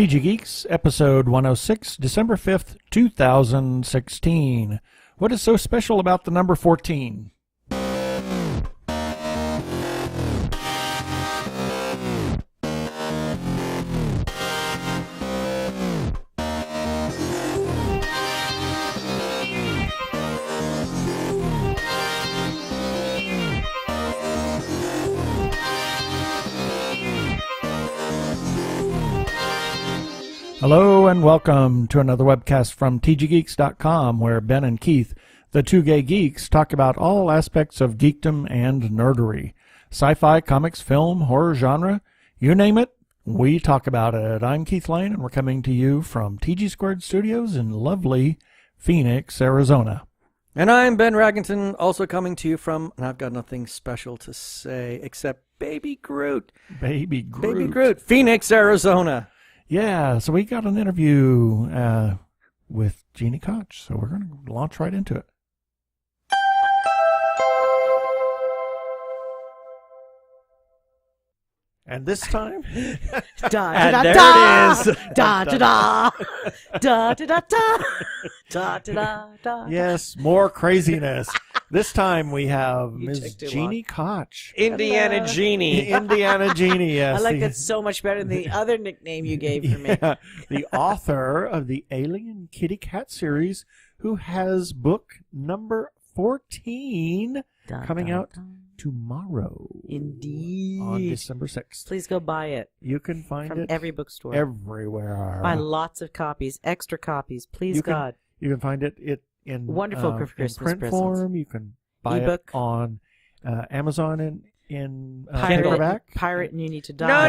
TG Geeks, episode 106, December 5th, 2016. What is so special about the number 14? Hello and welcome to another webcast from tggeeks.com, where Ben and Keith, the Two Gay Geeks, talk about all aspects of geekdom and nerdery. Sci-fi, comics, film, horror genre, you name it, we talk about it. I'm Keith Lane, and we're coming to you from TG Squared Studios in lovely Phoenix, Arizona. And I'm Ben Raggington, also coming to you from, and I've got nothing special to say except Baby Groot. Baby Groot. Phoenix, Arizona. Yeah, so we got an interview with Gini Koch, so we're going to launch right into it. And this time, there it is. Da da da da da da da da da. Yes, more craziness. This time we have Ms. Gini Koch. Indiana Genie. Indiana Genie, yes. I like that so much better than the other nickname you gave for me. Yeah, the author of the Alien Kitty Cat series, who has book number 14 coming out tomorrow. Indeed. On December 6th. Please go buy it. You can find from it every bookstore. Everywhere. Buy lots of copies, extra copies, please God. You can find it in wonderful Christmas in print presents. form. You can buy ebook. It on Amazon in paperback. Pirate and you need to die. No.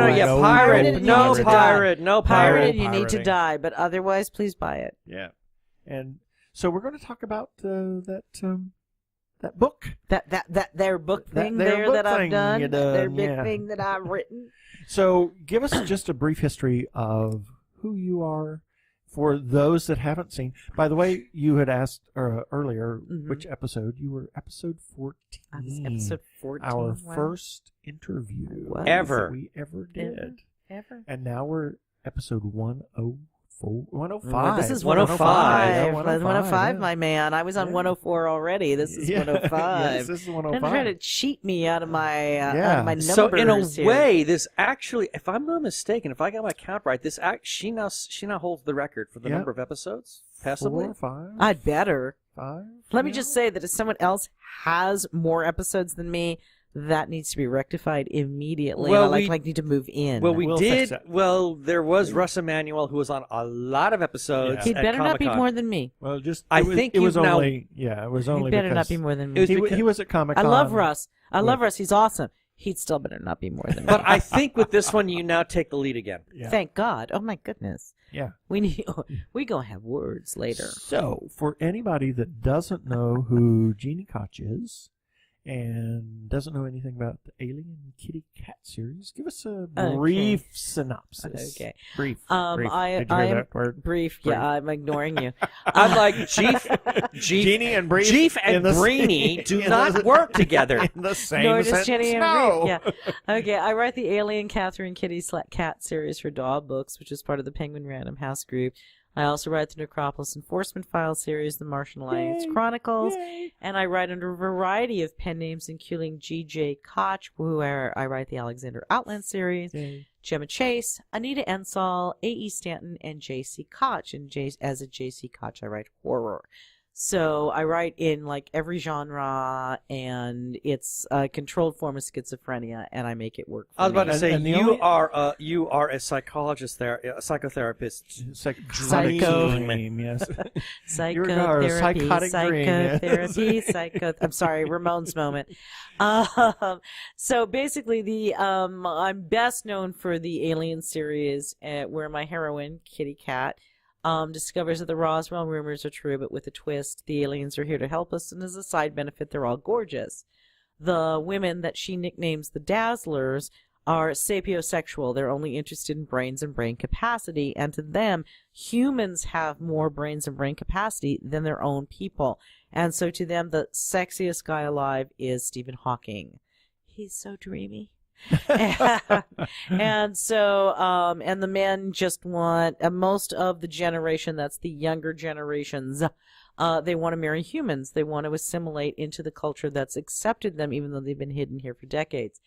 Yeah, pirate. No pirate. No pirate. Pirate and you need to die, but otherwise, please buy it. Yeah. And so we're going to talk about that book. That their book thing I've done. Their big thing that I've written. So give us just a brief history of who you are for those that haven't seen. By the way, you had asked earlier which episode. You were episode 14. I was episode 14. Our first interview ever. That we ever did. Ever. And now we're episode 105. This is 105. 105, yeah. My man. I was on 104 already. This is 105. Yes, this is 105. Don't try to cheat me out of my numbers. So in a here. way, this actually, if I'm not mistaken, if I got my count right, this she now holds the record for the number of episodes. Passively, 4 or 5. I'd better. 5. Let me just say that if someone else has more episodes than me, that needs to be rectified immediately. Well, and I need to move in. Well, We'll did. Well, there was Russ Emanuel, who was on a lot of episodes. He'd better not be more than me. Well, I think it was now. only. Yeah, it was only. He'd better because not be more than me. he was at Comic-Con. I love Russ. He's awesome. He'd still better not be more than me. But I think with this one, you now take the lead again. Yeah. Thank God. Oh my goodness. Yeah. We gonna have words later. So, for anybody that doesn't know who Gini Koch is and doesn't know anything about the Alien Kitty Cat series, give us a brief synopsis. Okay. Brief. Did you hear that word? Brief. Yeah, I'm ignoring you. I'm like, Genie and Brief. Jeef and Breenie do not work together. In the same Nor does sentence. Jenny and No. Brief. Yeah. Okay, I write the Alien Katherine Kitty Cat series for Dog Books, which is part of the Penguin Random House group. I also write the Necropolis Enforcement File series, the Martian Alliance Chronicles, and I write under a variety of pen names, including G.J. Koch, where I write the Alexander Outland series, Gemma Chase, Anita Ensall, A.E. Stanton, and J.C. Koch. And as a J.C. Koch, I write horror. So I write in like every genre, and it's a controlled form of schizophrenia, and I make it work for I was about me. to say, And you are a psychologist there, a psychotherapist. Dream, yes. Psychotherapy. I'm sorry, Ramones moment. So basically, I'm best known for the Alien series, where my heroine, Kitty Cat, discovers that the Roswell rumors are true, but with a twist. The aliens are here to help us, and as a side benefit, they're all gorgeous. The women that she nicknames the Dazzlers are sapiosexual. They're only interested in brains and brain capacity, and to them, humans have more brains and brain capacity than their own people. And so to them, the sexiest guy alive is Stephen Hawking. He's so dreamy. And so, and the men just want, most of the generation, that's the younger generations, they want to marry humans. They want to assimilate into the culture that's accepted them, even though they've been hidden here for decades.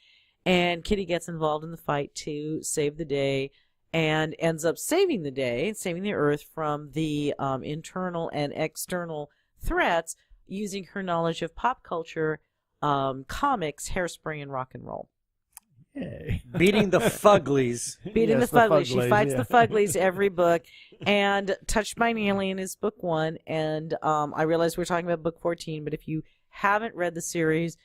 And Kitty gets involved in the fight to save the day and ends up saving the day, saving the Earth from the internal and external threats using her knowledge of pop culture, comics, hairspray, and rock and roll. Yay. Beating the Fuglies. Beating Yes, the Fuglies. She Fuglies, fights yeah. the Fuglies every book. And Touched by an Alien is book 1. And I realize we're talking about book 14, but if you haven't read the series,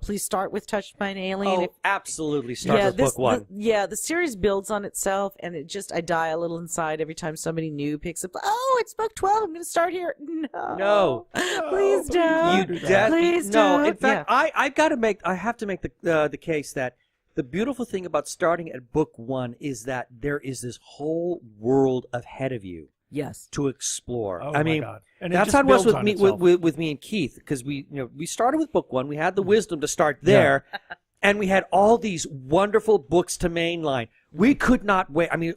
please start with Touched by an Alien. Oh, absolutely. Start with book 1. The series builds on itself, and I die a little inside every time somebody new picks up. Oh, it's book 12. I'm going to start here. No. Please don't. Please don't. In fact, I have to make the case that the beautiful thing about starting at book 1 is that there is this whole world ahead of you. Yes. To explore. Oh, I mean, my God. And that's how it was with me with me and Keith, because we started with book 1. We had the wisdom to start there, and we had all these wonderful books to mainline. We could not wait. I mean,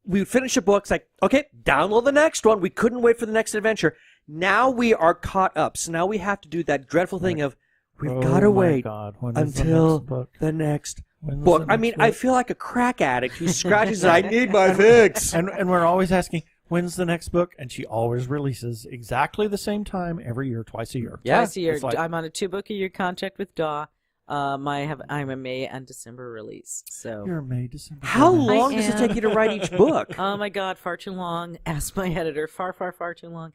we would finish a book. It's like, okay, download the next one. We couldn't wait for the next adventure. Now we are caught up. So now we have to do that dreadful thing of we've got to wait until the next book. I mean, I feel like a crack addict who scratches. I need my fix. And we're always asking, when's the next book? And she always releases exactly the same time every year, twice a year. Yeah. Twice a year. It's like, I'm on a 2-book-a-year contract with Daw. I'm a May and December release. So you're May, December. How long does it take you to write each book? Oh my God, far too long. Ask my editor. Far too long.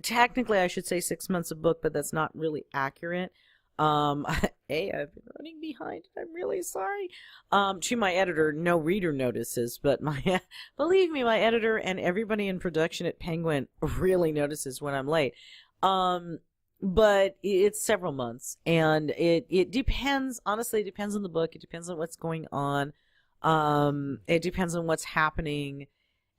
Technically, I should say 6 months a book, but that's not really accurate. I've been running behind. I'm really sorry. To my editor, no reader notices, but believe me, my editor and everybody in production at Penguin really notices when I'm late. But it's several months, and it depends. Honestly, it depends on the book. It depends on what's going on. It depends on what's happening.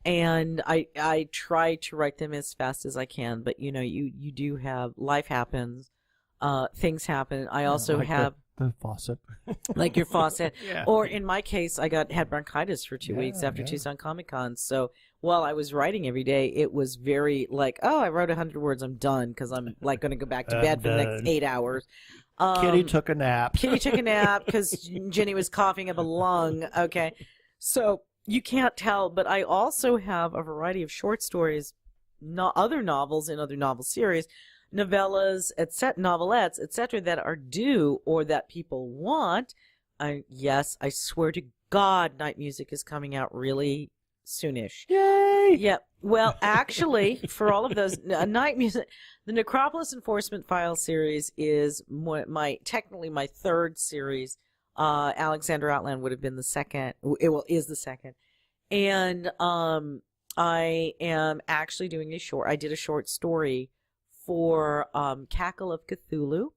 And I try to write them as fast as I can, but you do have, life happens, things happen. I also have the faucet, like your faucet, yeah. Or in my case, I had bronchitis for 2 weeks after Tucson Comic-Con. So while I was writing every day, it was very like, oh, I wrote 100 words, I'm done, because I'm like going to go back to bed for the next 8 hours. Kitty took a nap. Kitty took a nap because Jenny was coughing up a lung. Okay, so. You can't tell, but I also have a variety of short stories, other novels in other novel series, novellas, novelettes, etc., that are due or that people want. Yes, I swear to God, Night Music is coming out really soonish. Yay! Yeah. Well, actually, for all of those, Night Music, the Necropolis Enforcement File series is technically my third series. Alexander Outland would have been the second. Is the second. And I am actually doing I did a short story for Cackle of Cthulhu,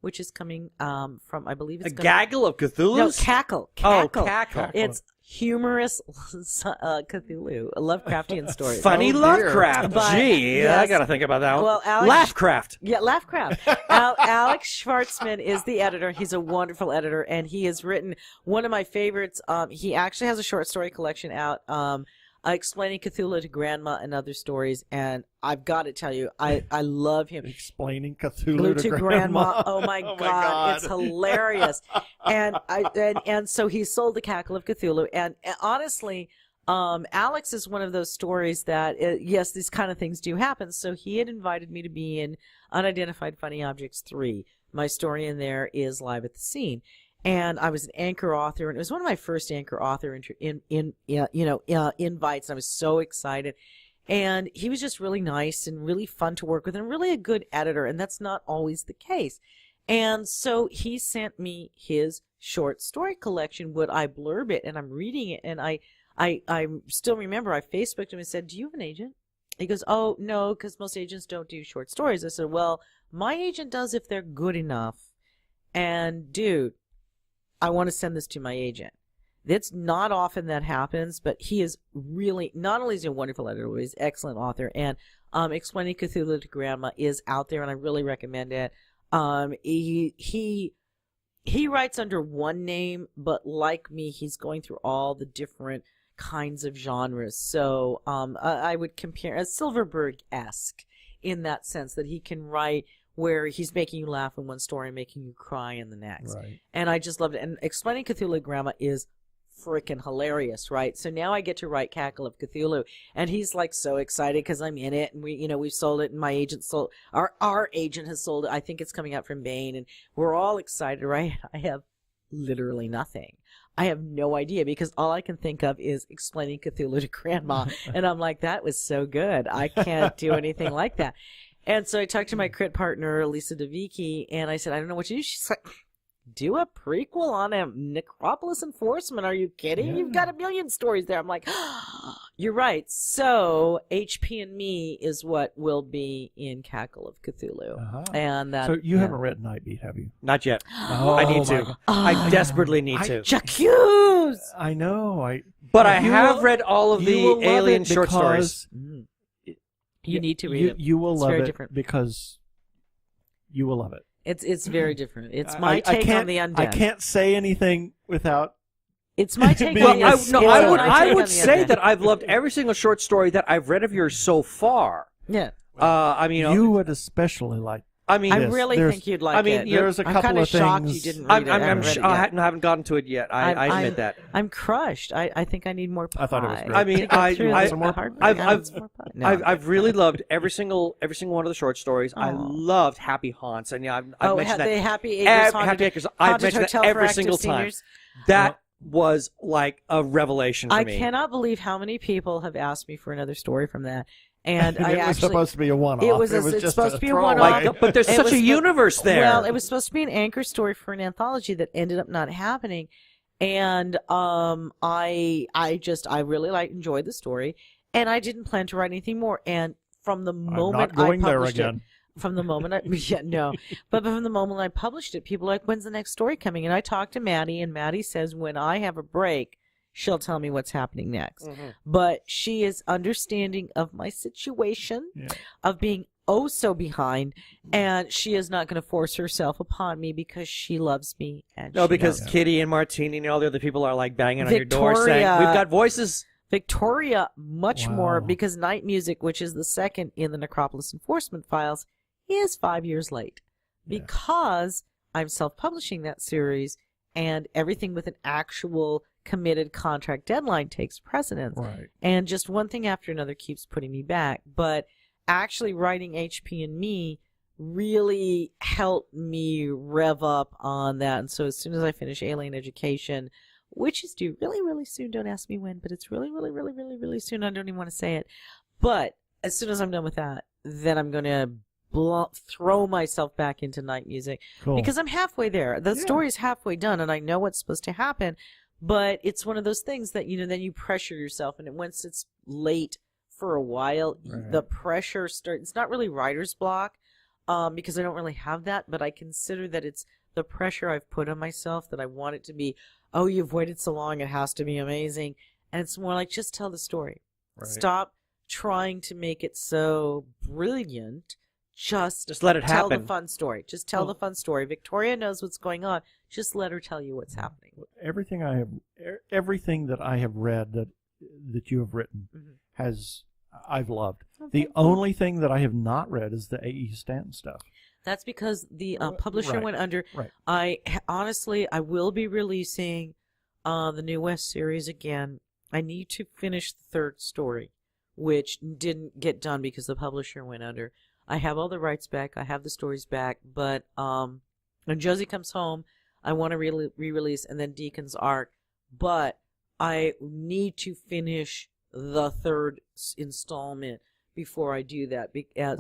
which is coming from, I believe it's gaggle of Cthulhu? No, Cackle. Oh, Cackle. It's humorous Cthulhu, a Lovecraftian story. Funny Lovecraft. But, Gee, yes. I got to think about that one. Well, Laughcraft. Yeah, Laughcraft. Alex Schwartzman is the editor. He's a wonderful editor, and he has written one of my favorites. He actually has a short story collection out, explaining Cthulhu to Grandma and other stories, and I've got to tell you, I love him. Explaining Cthulhu to Grandma. Oh my God, it's hilarious. And so he sold the Cackle of Cthulhu, and honestly, Alex is one of those stories that, yes, these kind of things do happen. So he had invited me to be in Unidentified Funny Objects 3. My story in there is Live at the Scene. And I was an anchor author, and it was one of my first anchor author invites. And I was so excited, and he was just really nice and really fun to work with, and really a good editor. And that's not always the case. And so he sent me his short story collection. Would I blurb it? And I'm reading it, and I still remember I Facebooked him and said, "Do you have an agent?" He goes, "Oh no, because most agents don't do short stories." I said, "Well, my agent does if they're good enough." And dude, I want to send this to my agent. It's not often that happens, but he is really, not only is he a wonderful editor, but he's an excellent author. And Explaining Cthulhu to Grandma is out there, and I really recommend it. He writes under one name, but like me, he's going through all the different kinds of genres. So I would compare as Silverberg-esque in that sense, that he can write where he's making you laugh in one story and making you cry in the next. Right. And I just loved it. And Explaining Cthulhu Grandma is freaking hilarious, right? So now I get to write Cackle of Cthulhu, and he's like so excited because I'm in it, and we've sold it, and my agent sold our agent has sold it. I think it's coming out from Bain, and we're all excited, right? I have literally nothing. I have no idea, because all I can think of is Explaining Cthulhu to Grandma, and I'm like, that was so good. I can't do anything like that. And so I talked to my crit partner, Lisa DeVicki, and I said, I don't know what to do. She's like, do a prequel on a Necropolis Enforcement. Are you kidding? Yeah. You've got a million stories there. I'm like, you're right. So HP and Me is what will be in Cackle of Cthulhu. Uh-huh. And that, So you haven't read Nightbeat, have you? Not yet. Oh, I need my to. God. I desperately need to. J'accuse! I know. But I You have will- read all of you the will love Alien it short stories. Mm. You need to read it. You will It's love very it different. because you will love it. It's very different. It's my I take can't- on the undead. I can't say anything without. It's my take Well, on the I undead. would on the say undead. that I've loved every single short story that I've read of yours so far. Yeah. I mean, You would especially like. I mean, I Yes, really there's- think you'd like I mean, it. there's a I'm couple kind of of shocked things- you didn't read it. I haven't read it I yet. haven't gotten to it yet. I admit that. I'm crushed. I think I need more pie. I thought it was great. I mean, To get through I- this some more hard- I've- yeah, I've- some more pie. No, I've really loved every single one of the short stories. I Aw. loved Happy Haunts, and yeah, I've mentioned the that. Happy Acres Happy Acres. I've haunted mentioned hotel that for every active single time. seniors. That was like a revelation for I me. cannot believe how many people have asked me for another story from that. And I it was actually, supposed to be a one-off. it was it's it's just supposed to be a throwaway. one-off. Like, but there's It such was a spo- universe there. Well, it was supposed to be an anchor story for an anthology that ended up not happening. And I really enjoyed the story, and I didn't plan to write anything more. And from the I'm moment not going I there published again. it, from the moment but from the moment I published it, people were like, "When's the next story coming?" And I talked to Maddie, and Maddie says, "When I have a break, she'll tell me what's happening next." Mm-hmm. But she is understanding of my situation, Yeah. of being oh so behind, and she is not going to force herself upon me because she loves me. And No, she because knows. Kitty and Martini and all the other people are like banging on your door Victoria- saying, "We've got voices." Victoria, much more, Wow. because Night Music, which is the second in the Necropolis Enforcement Files, is 5 years late. Yeah. Because I'm self-publishing that series, and everything with an actual committed contract deadline takes precedence. Right. And just one thing after another keeps putting me back. But actually writing HP and Me really helped me rev up on that. And so as soon as I finish Alien Education, which is due really, really soon, don't ask me when, but it's really, really, really, really, really soon. I don't even want to say it. But as soon as I'm done with that, then I'm going to throw myself back into Night Music. Cool. Because I'm halfway there. The story's halfway done, and I know what's supposed to happen. But it's one of those things that, then you pressure yourself, and once it's late for a while, Right. the pressure starts. It's not really writer's block, because I don't really have that, but I consider that it's the pressure I've put on myself, that I want it to be, oh, you've waited so long, it has to be amazing. And it's more like, just tell the story. Right. Stop trying to make it so brilliant. Just let it tell happen. the fun story. Just tell the fun story. Victoria knows what's going on. Just let her tell you what's happening. Everything that I have read that you have written I've loved. The only thing that I have not read is the A.E. Stanton stuff. That's because the publisher Right. went under. Right. I will be releasing the New West series again. I need to finish the third story, which didn't get done because the publisher went under. I have all the rights back. I have the stories back. But when Josie Comes Home, I want to re-release, and then Deacon's Arc. But I need to finish the third installment before I do that,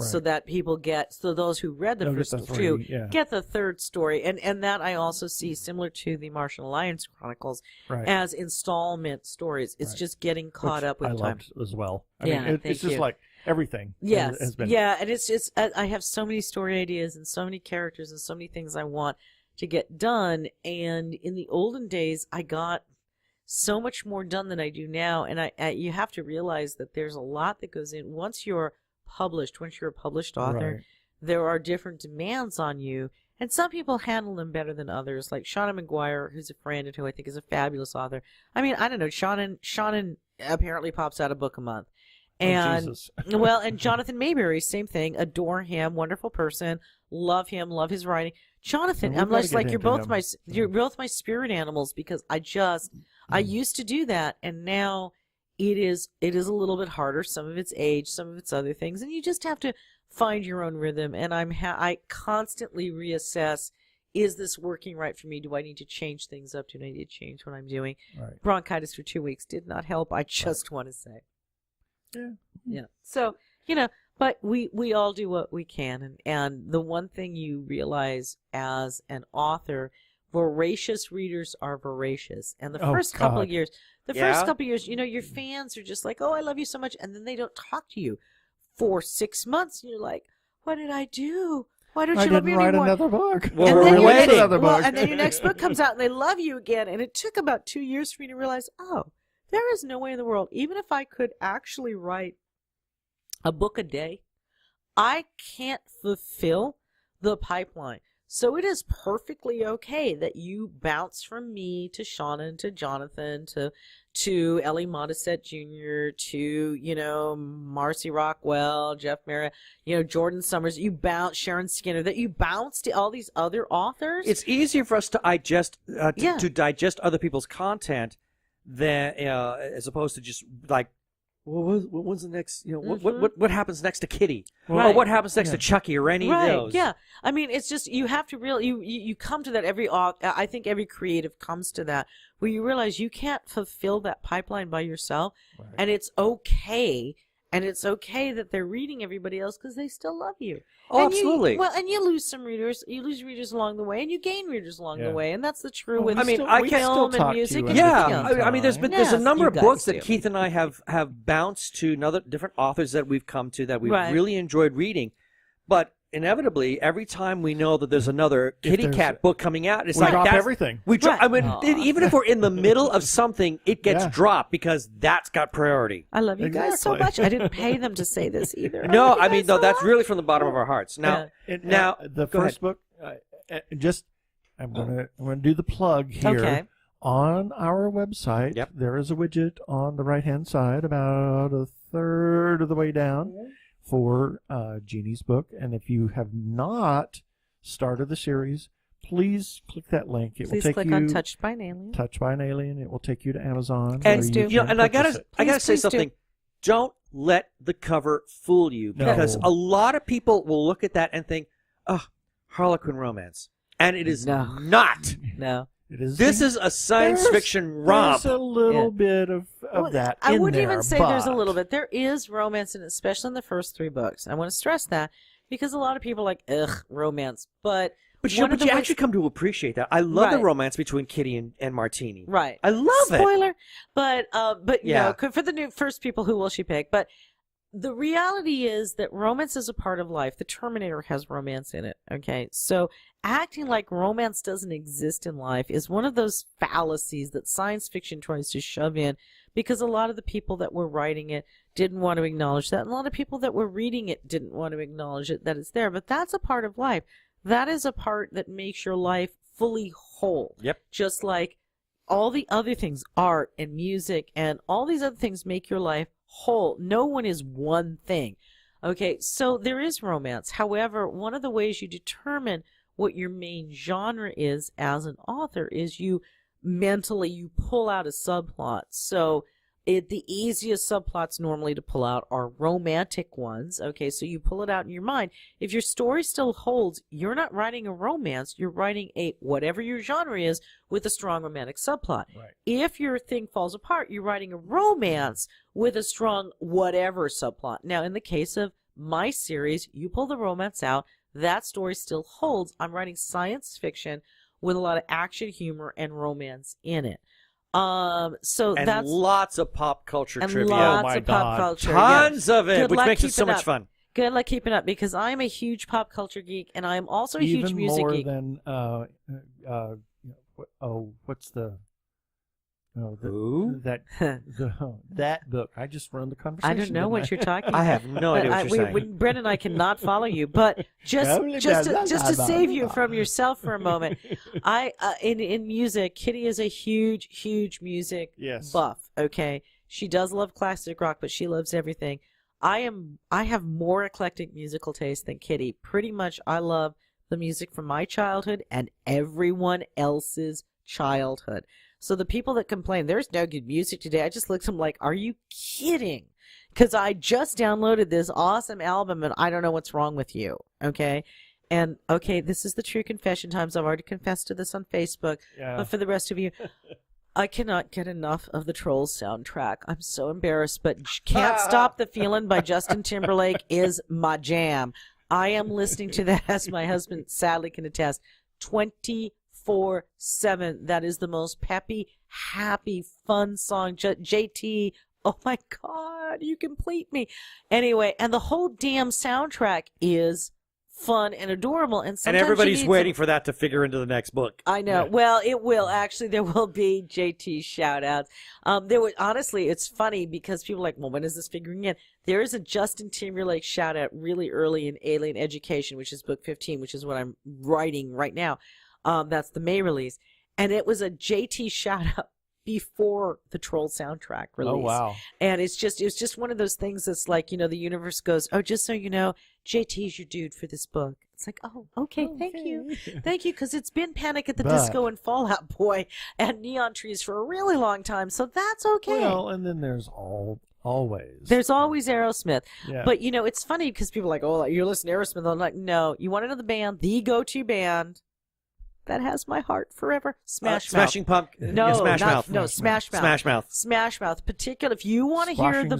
so that people so those who read the first two get the third story, and that I also see similar to the Martian Alliance Chronicles as installment stories. It's just getting caught up with I time. loved as well. I Yeah, mean, thank it's just you. like everything. Yes, has been. yeah, and it's just I have so many story ideas and so many characters and so many things I want to get done. And in the olden days, I got so much more done than I do now. And you have to realize that there's a lot that goes in once you're published. Once you're a published author, there are different demands on you, and some people handle them better than others, like Shauna McGuire, who's a friend and who I think is a fabulous author. I mean, I don't know, Shauna apparently pops out a book a month. And Jesus. well, and Jonathan Mayberry, same thing. Adore him, wonderful person, love him, love his writing. Jonathan, I'm just like, you're both my spirit animals, because I used to do that, and now it is a little bit harder. Some of it's age, some of it's other things, and you just have to find your own rhythm. And I constantly reassess: is this working right for me? Do I need to change things up? Do I need to change what I'm doing? Right. Bronchitis for 2 weeks did not help. I just want to say. Yeah. So, but we all do what we can. And the one thing you realize as an author, voracious readers are voracious. And the first couple of years, your fans are just like, oh, I love you so much. And then they don't talk to you for 6 months. And you're like, what did I do? Why don't you love me anymore? I didn't write another book. Well, we're waiting. And then your next book comes out and they love you again. And it took about 2 years for me to realize, oh, there is no way in the world, even if I could actually write a book a day, I can't fulfill the pipeline. So it is perfectly okay that you bounce from me to Shauna, to Jonathan, to Ellie Modisette Jr., to, Marcy Rockwell, Jeff Merritt, Jordan Summers, Sharon Skinner, that you bounce to all these other authors. It's easier for us to digest, to digest other people's content than, as opposed to just like, well, when's the next, what happens next to Kitty? Right. Or what happens next to Chucky or any of those? Yeah. I mean, it's just, you have to you come to that I think every creative comes to that, where you realize you can't fulfill that pipeline by yourself. Right. And it's okay. And it's okay that they're reading everybody else because they still love you. Oh, absolutely. And you lose some readers. You lose readers along the way, and you gain readers along the way. And that's the true with film and music. I mean, there's a number of books that Keith and I have bounced to different authors that we've come to that we've really enjoyed reading. But inevitably, every time we know that there's another kitty cat book coming out, it's we drop everything. We drop. I mean, even if we're in the middle of something, it gets dropped because that's got priority. I love you guys so much. I didn't pay them to say this either. No, I mean, that's really from the bottom of our hearts. Now, the first book, I'm gonna do the plug here. Okay. On our website, there is a widget on the right-hand side, about a third of the way down, for Gini's book. And if you have not started the series, please click that link. It will take click you on Touched by an Alien. Touched by an Alien. It will take you to Amazon. And I gotta say something. Don't let the cover fool you, because a lot of people will look at that and think, "Oh, Harlequin romance," and it is not. No. This is a science fiction romp. There's a little bit of that I wouldn't there, even say there's a little bit. There is romance in it, especially in the first 3 books. I want to stress that, because a lot of people are like, ugh, romance. But you actually come to appreciate that. I love the romance between Kitty and Martini. Right. I love it. Spoiler. But for the first people, who will she pick? But the reality is that romance is a part of life. The Terminator has romance in it. Okay. So acting like romance doesn't exist in life is one of those fallacies that science fiction tries to shove in, because a lot of the people that were writing it didn't want to acknowledge that. And a lot of people that were reading it didn't want to acknowledge it, that it's there. But that's a part of life. That is a part that makes your life fully whole. Yep. Just like all the other things, art and music and all these other things, make your life whole. No one is one thing. Okay, so there is romance. However, one of the ways you determine what your main genre is as an author is you pull out a subplot. So the easiest subplots normally to pull out are romantic ones. Okay, so you pull it out in your mind. If your story still holds, you're not writing a romance, you're writing a whatever your genre is with a strong romantic subplot. Right. If your thing falls apart, you're writing a romance with a strong whatever subplot. Now, in the case of my series, you pull the romance out, that story still holds. I'm writing science fiction with a lot of action, humor, and romance in it. So that's lots of pop culture trivia. Lots of pop culture. Tons of it, which makes it so much fun. Good luck keeping up, because I'm a huge pop culture geek, and I'm also a huge music geek. Even more than what's the No, Who? that book. I just ruined the conversation. I don't know what you're talking about. I have no idea what you're saying. Brent and I cannot follow you, but just to save you from yourself for a moment, in music, Kitty is a huge music buff. Okay, she does love classic rock, but she loves everything. I have more eclectic musical taste than Kitty. Pretty much, I love the music from my childhood and everyone else's childhood. So the people that complain, there's no good music today, I just look at them like, are you kidding? Because I just downloaded this awesome album and I don't know what's wrong with you, okay? And, okay, this is the true confession times. I've already confessed to this on Facebook. Yeah. But for the rest of you, I cannot get enough of the Trolls soundtrack. I'm so embarrassed, but Can't Stop the Feeling by Justin Timberlake is my jam. I am listening to that, as my husband sadly can attest, 24/7. That is the most peppy, happy, fun song. JT, oh my God, you complete me. Anyway, and the whole damn soundtrack is fun and adorable. And everybody's waiting for that to figure into the next book. I know. Yeah. Well, it will. Actually, there will be JT shout-outs. Honestly, it's funny because people are like, well, when is this figuring in? There is a Justin Timberlake shout-out really early in Alien Education, which is book 15, which is what I'm writing right now. That's the May release. And it was a JT shout-out before the Troll soundtrack release. Oh, wow. And it's just one of those things that's like, the universe goes, oh, just so you know, JT's your dude for this book. It's like, oh, okay, thank you. Thank you, because it's been Panic at the Disco and Fall Out Boy and Neon Trees for a really long time, so that's okay. Well, and then there's always. There's always Aerosmith. Yeah. But, it's funny because people are like, oh, you're listening to Aerosmith. I'm like, no, you want to know the band, the go-to band that has my heart forever? Smash Mouth. Smashing Pumpkins. No, Smash Mouth. No, Smash Mouth. Smash Mouth. Smash Mouth. Particular, if you want to hear the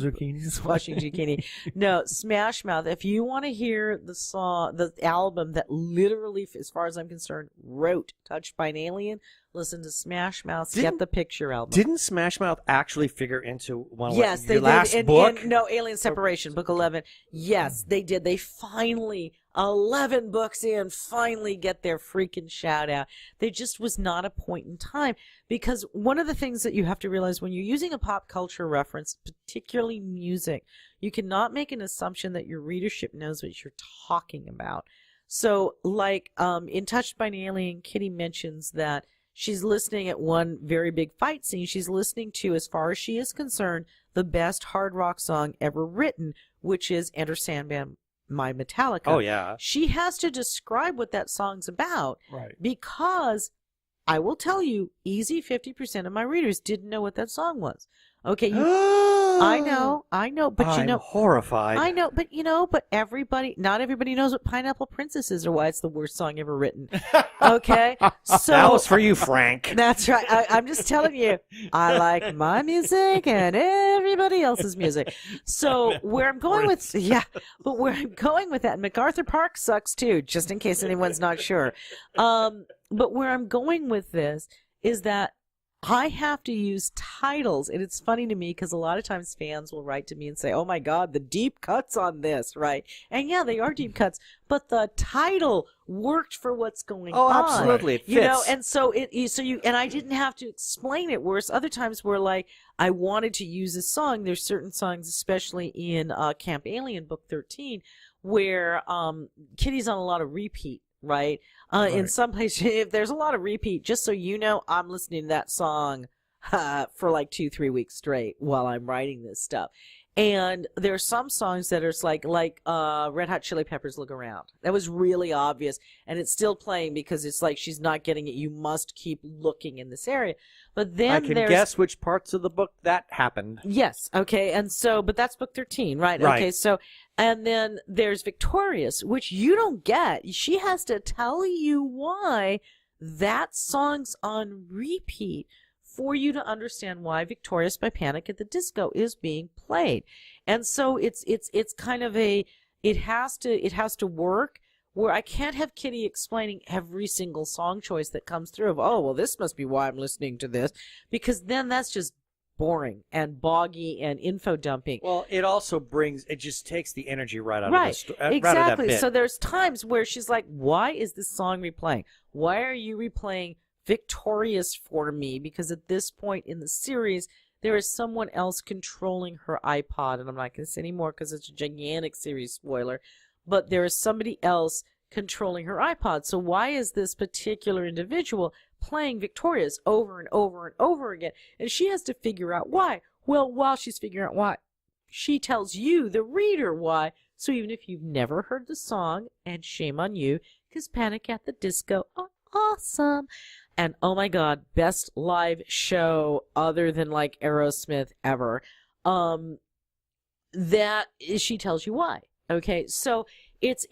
Squashing Zucchini. No, Smash Mouth. If you want to hear the song, the album that literally, as far as I'm concerned, wrote "Touched by an Alien," listen to Smash Mouth's Get the Picture album. Didn't Smash Mouth actually figure into one of your last book? No, Alien Separation, book 11. Yes, they did. They finally, 11 books in, finally get their freaking shout out. There just was not a point in time, because one of the things that you have to realize when you're using a pop culture reference, particularly music, you cannot make an assumption that your readership knows what you're talking about. So, like in Touched by an Alien, Kitty mentions that she's listening at one very big fight scene. She's listening to, as far as she is concerned, the best hard rock song ever written, which is Enter Sandman by Metallica. Oh, yeah. She has to describe what that song's about. Right. Because I will tell you, easy 50% of my readers didn't know what that song was. Okay, I know, but I'm horrified. I know, but not everybody knows what Pineapple Princess is or why it's the worst song ever written. Okay? So that was for you, Frank. That's right. I'm just telling you, I like my music and everybody else's music. So where I'm going with that, MacArthur Park sucks too, just in case anyone's not sure. But where I'm going with this is that I have to use titles, and it's funny to me because a lot of times fans will write to me and say, oh my God, the deep cuts on this, right? And yeah, they are deep cuts, but the title worked for what's going on. Oh, absolutely. It fits. And so and I didn't have to explain it, whereas other times where like I wanted to use a song, there's certain songs, especially in Camp Alien book 13, where Kitty's on a lot of repeat. Right? In some places, if there's a lot of repeat, just so you know, I'm listening to that song for like 2-3 weeks straight while I'm writing this stuff. And there are some songs that are like Red Hot Chili Peppers, Look Around. That was really obvious. And it's still playing because it's like she's not getting it. You must keep looking in this area. But then I can guess which parts of the book that happened. Yes. Okay. And so, but that's book 13, right? Right. Okay. So, and then there's Victorious, which you don't get. She has to tell you why that song's on repeat for you to understand why Victorious by Panic at the Disco is being played. And so it's kind of it has to work where I can't have Kitty explaining every single song choice that comes through of, oh, well, this must be why I'm listening to this, because then that's just boring and boggy and info dumping. Well, it just takes the energy right out of the exactly. Right out of that bit. So there's times where she's like, why is this song replaying? Why are you replaying victorious for me, because at this point in the series, there is someone else controlling her iPod, and I'm not going to say anymore because it's a gigantic series spoiler, but there is somebody else controlling her iPod. So why is this particular individual playing Victorious over and over and over again? And she has to figure out why. Well, while she's figuring out why, she tells you, the reader, why. So even if you've never heard the song, and shame on you, because Panic at the Disco are awesome. And oh my God, best live show other than like Aerosmith ever. That is, she tells you why. Okay, so it's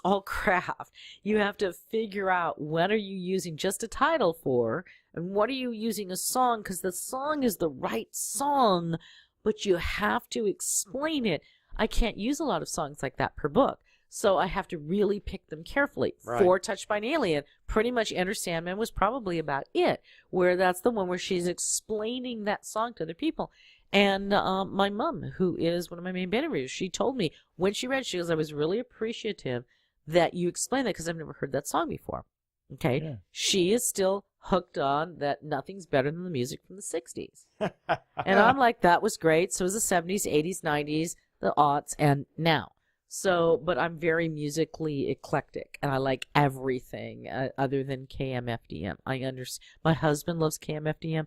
all craft. You have to figure out what are you using just a title for, and what are you using a song, because the song is the right song, but you have to explain it. I can't use a lot of songs like that per book, so I have to really pick them carefully. Right. For Touched by an Alien, pretty much Enter Sandman was probably about it, where that's the one where she's explaining that song to other people. And my mom, who is one of my main beta readers, she told me when she read, she goes, I was really appreciative that you explained that because I've never heard that song before. Okay? Yeah. She is still hooked on that nothing's better than the music from the 60s. And I'm like, that was great. So was the 70s, 80s, 90s, the aughts, and now. So, but I'm very musically eclectic, and I like everything other than KMFDM. I understand. My husband loves KMFDM.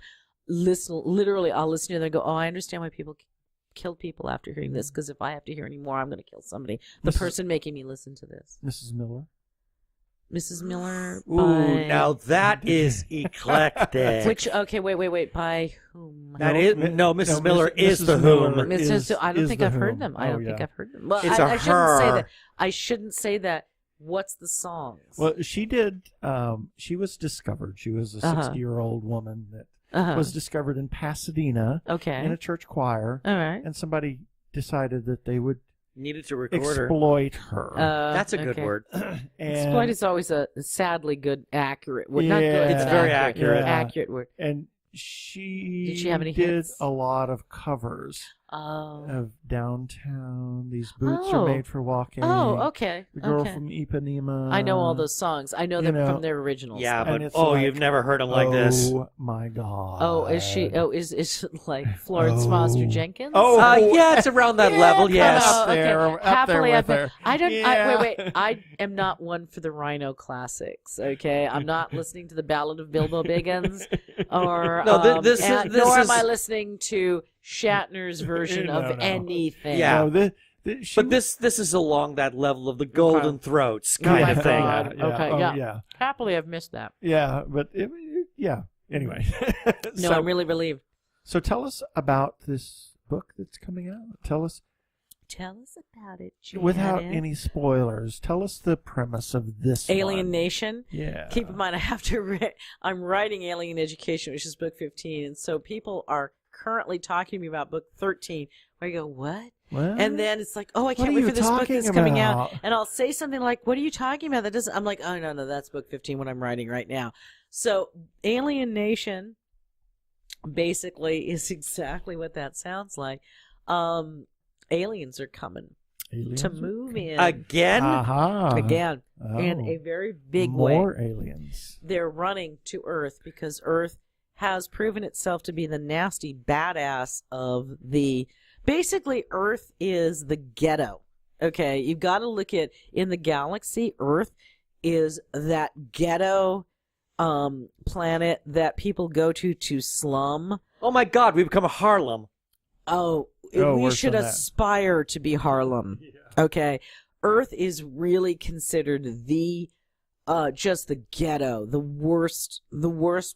Literally, I'll listen to them and go, oh, I understand why people kill people after hearing this, because if I have to hear any more, I'm going to kill somebody. The person making me listen to this. Mrs. Miller? Mrs. Miller. Ooh, now that is eclectic. Which, okay, wait. By whom? Mrs. Miller is the whom. I don't think I've heard them. I don't think I've heard them. Well, it's I shouldn't say her. that. I shouldn't say that. What's the songs? Well, she did. She was discovered. She was a 60-year-old woman that was discovered in Pasadena in a church choir. All right. And somebody decided that they would needed to record exploit her. That's a good word. Exploit is always a sadly good, accurate word. Yeah, not good. It's very accurate. Accurate word. And she did she have any did hits? a lot of covers of Downtown. These boots are made for walking. Oh, okay. The Girl from Ipanema. I know all those songs. I know them from their originals. Yeah, but you've never heard them like this. Oh my God. Oh, is she? Oh, is it like Florence Foster Jenkins? Yeah, it's around that level. Yes, up there, Happily, with her. I don't. Yeah. Wait. I am not one for the Rhino classics. Okay, I'm not listening to the Ballad of Bilbo Baggins, or nor am I listening to Shatner's version of anything. Yeah. But this is along that level of the Golden Throats kind of thing. Yeah. Happily, I've missed that. Yeah, but anyway. No, I'm really relieved. So tell us about this book that's coming out. Tell us about it, Janet. Without any spoilers. Tell us the premise of this Alien one. Nation. Yeah. Keep in mind, I have to. I'm writing Alien Education, which is book 15, and so people are currently talking to me about book 13. Where I go, what? And then it's like, oh, I can't wait for this book that's coming out. And I'll say something like, what are you talking about? That doesn't. I'm like, oh no, that's book 15. What I'm writing right now. So Alien Nation basically is exactly what that sounds like. Aliens are coming to move in again, in a very big way. More aliens. They're running to Earth because Earth has proven itself to be the nasty badass of the. Basically, Earth is the ghetto. Okay, you've got to look at in the galaxy. Earth is that ghetto planet that people go to slum. Oh my God, we become a Harlem. We should aspire to be Harlem. Yeah. Okay. Earth is really considered the just the ghetto, the worst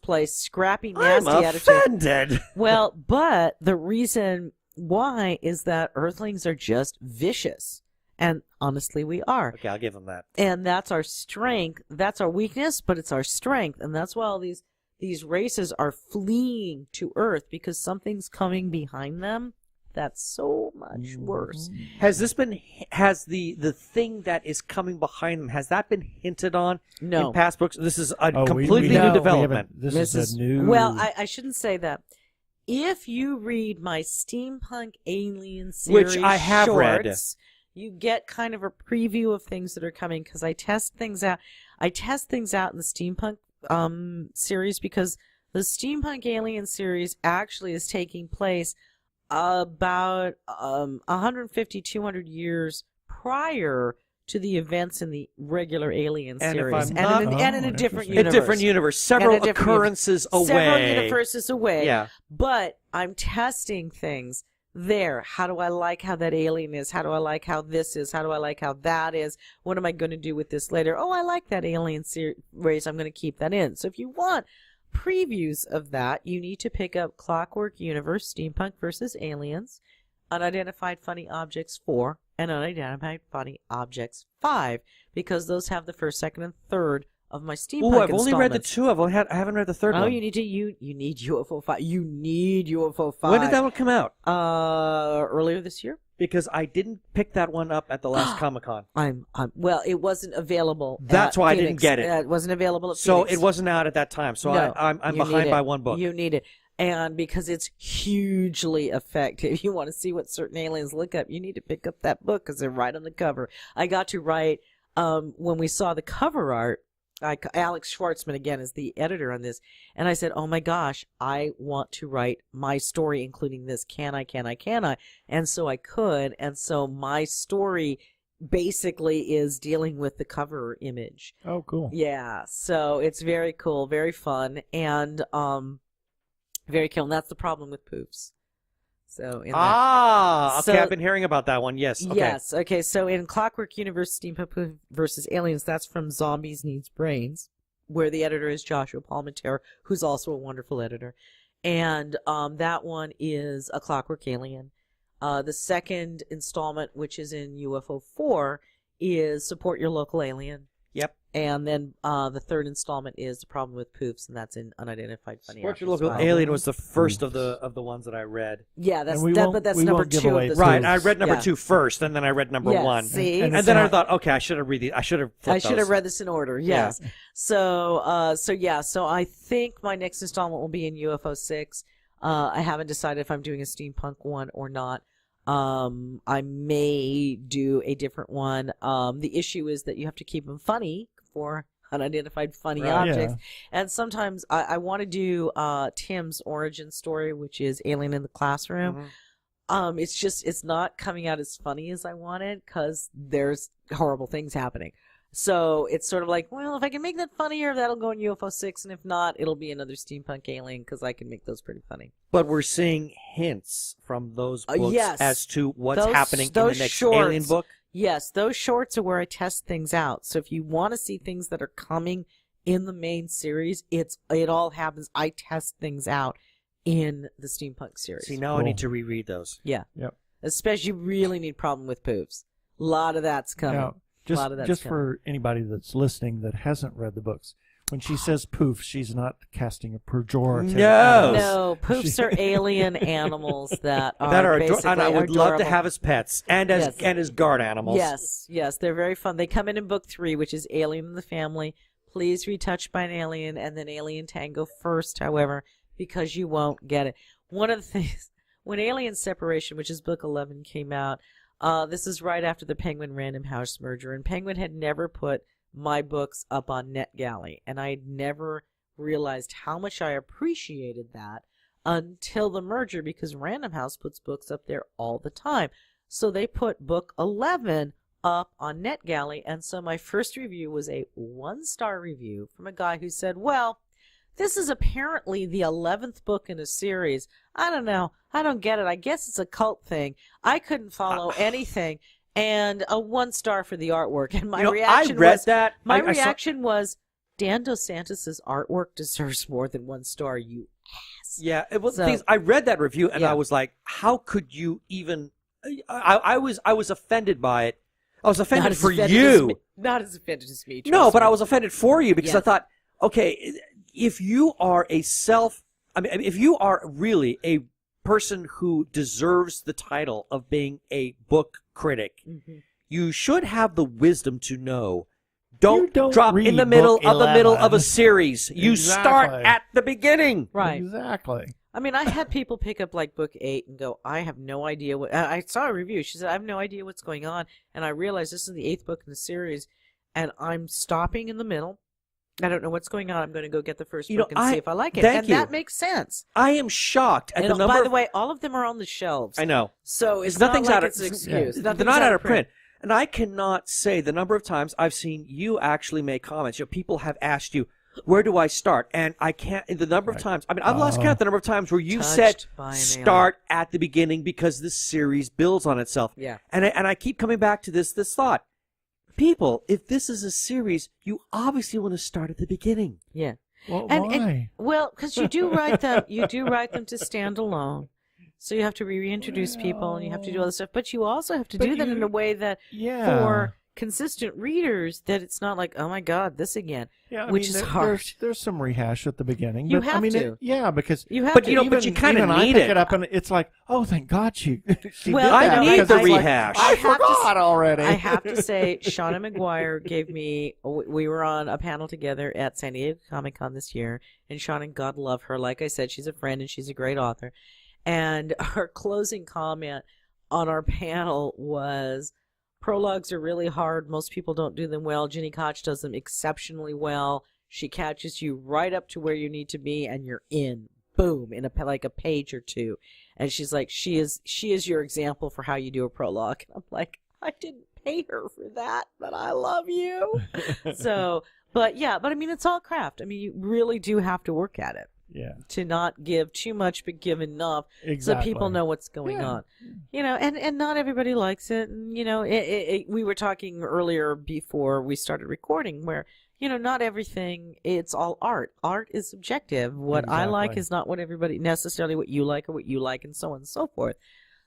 place, scrappy, nasty attitude. I'm offended. Well, but the reason why is that Earthlings are just vicious. And honestly, we are. Okay, I'll give them that. And that's our strength. That's our weakness, but it's our strength. And that's why all these races are fleeing to Earth, because something's coming behind them that's so much worse. Has the thing that is coming behind them, has that been hinted on in past books? This is a completely new development. This is a new... Well, I shouldn't say that. If you read my Steampunk Alien series, which I have read, you get kind of a preview of things that are coming, because I test things out. I test things out in the Steampunk series because the Steampunk Alien series actually is taking place about 150, 200 years prior to the events in the regular Alien And if series, I'm and in a different interesting. universe. A different universe, several And a different occurrences away. Several universes away. Yeah. But I'm testing things there. How do I like how that alien is? How do I like how this is? How do I like how that is? What am I going to do with this later? Oh, I like that alien series. I'm going to keep that in. So if you want previews of that, you need to pick up Clockwork Universe, Steampunk versus Aliens, Unidentified Funny Objects 4, and Unidentified Funny Objects 5, because those have the first, second, and third of my Steampunk Ooh, I've only read the installments. 2. I haven't read the third one. Oh, you need to you need UFO 5. You need UFO 5. When did that one come out? Earlier this year. Because I didn't pick that one up at the last Comic-Con. Well, it wasn't available. That's at why Phoenix. I didn't get it. It wasn't available at So Phoenix. it wasn't out at that time. So No, I'm you behind need by it. one book. You need it. And because it's hugely effective, if you want to see what certain aliens look up, you need to pick up that book because they're right on the cover. I got to write, when we saw the cover art, Alex Schwartzman, again, is the editor on this, and I said, oh my gosh, I want to write my story, including this. Can I? And so I could, and so my story basically is dealing with the cover image. Oh, cool. Yeah, so it's very cool, very fun, and very cool. And that's the problem with poofs. So in okay, So- I've been hearing about that one. Yes. Okay. Yes. Okay. So in Clockwork Universe, Steampunk versus Aliens, that's from Zombies Needs Brains, where the editor is Joshua Palminteri, who's also a wonderful editor, and that one is a Clockwork Alien. The second installment, which is in UFO 4, is Support Your Local Alien. Yep. And then the third installment is The Problem with Poofs, and that's in Unidentified Funny Support Your Objects Local 5. Alien was the first of the ones that I read. Yeah, that's And we that, won't- but that's we number won't give 2 away of the Right. series. I read number Yeah. 2 first, and then I read number Yes, 1. see? And And then I not- thought, okay, I should have read these. I should have. I should have those. read this in order. Yes. So I think my next installment will be in UFO 6. I haven't decided if I'm doing a steampunk one or not. I may do a different one. The issue is that you have to keep them funny for unidentified funny Right. objects. Yeah. And sometimes I want to do Tim's origin story, which is Alien in the Classroom. Mhm. It's not coming out as funny as I wanted because there's horrible things happening. So it's sort of like, well, if I can make that funnier, that'll go in UFO 6, and if not, it'll be another steampunk alien because I can make those pretty funny. But we're seeing hints from those books yes. as to what's Those- happening in the those next shorts. Alien book. Yes, those shorts are where I test things out. So if you want to see things that are coming in the main series, it all happens. I test things out in the steampunk series. See, now I Cool. need to reread those. Yeah. Yep. Especially, you really need problem with poofs. A lot of that's coming. Now, A lot of that's just coming. for anybody that's listening that hasn't read the books, when she says poof, she's not casting a pejorative. No. at us. No, poofs are alien animals that are That are basically and I would love to adorable. have as pets and as Yes. guard animals. Yes, they're very fun. They come in book 3, which is Alien in the Family. Please read Touched by an Alien and then Alien Tango first, however, because you won't get it. One of the things, when Alien Separation, which is book 11, came out, this is right after the Penguin Random House merger, and Penguin had never put my books up on NetGalley, and I had never realized how much I appreciated that until the merger, because Random House puts books up there all the time. So they put book 11 up on NetGalley, and so my first review was a 1-star review from a guy who said, well, this is apparently the 11th book in a series. I don't know. I don't get it. I guess it's a cult thing. I couldn't follow anything. And a 1-star for the artwork. And my reaction I read was, that. my I saw- reaction was, Dan Dos Santos' artwork deserves more than 1 star, you ass. Yeah, it was So- things. I read that review and Yeah. I was like, how could you even? I was offended by it. I was Not offended as for offended as you. me- not as offended as me. No, trust but me. I was offended for you because Yeah. I thought, okay, if you are if you are really a person who deserves the title of being a book critic, Mhm. you should have the wisdom to know. You Don't don't drop read in the middle book of the middle of a 11. series. You start Exactly. at the beginning. Right. Exactly. I mean, I had people pick up like book 8 and go, I have no idea what. I saw a review. She said, I have no idea what's going on. And I realized this is the 8th book in the series. And I'm stopping in the middle. I don't know what's going on. I'm going to go get the first You book know, and see if I like it. thank And you. that makes sense. I am shocked at And the number. by the of- way, all of them are on the shelves. I know. So it's Nothing's not like out of it's an excuse. yeah, Nothing's they're not out of print. And I cannot say the number of times I've seen you actually make comments. People have asked you, where do I start? And I can't, the number of times, I've lost count the number of times where you said, Touched by an start at the beginning because this series builds on itself. Yeah. And I keep coming back to this thought. People, if this is a series, you obviously want to start at the beginning. Yeah. Well, And why? well, because you do write them. You do write them to stand alone. So you have to reintroduce people, and you have to do all this stuff. But you also have to do that in a way that for consistent readers, that it's not like, oh my God, this again, which is hard. There's some rehash at the beginning. You but, have I mean, to. Because You have But to. you know, but you kind of even I need pick it. it up, and it's like, oh, thank God she Well, did I that. need because the it's like, rehash. I I have to forgot already. I have to say, Shauna McGuire gave me. We were on a panel together at San Diego Comic-Con this year, and Shauna, God love her, like I said, she's a friend and she's a great author. And her closing comment on our panel was, prologues are really hard. Most people don't do them well. Gini Koch does them exceptionally well. She catches you right up to where you need to be, and you're in. Boom, in like a page or two. And she's like, she is your example for how you do a prologue. And I'm like, I didn't pay her for that, but I love you. But I mean, it's all craft. I mean, you really do have to work at it. Yeah. To not give too much, but give enough, Exactly. so people know what's going on. You know, and not everybody likes it. And, you know, we were talking earlier before we started recording where, you know, not everything, it's all art. Art is subjective. What I like Exactly. is not what everybody, necessarily what you like or what you like, and so on and so forth.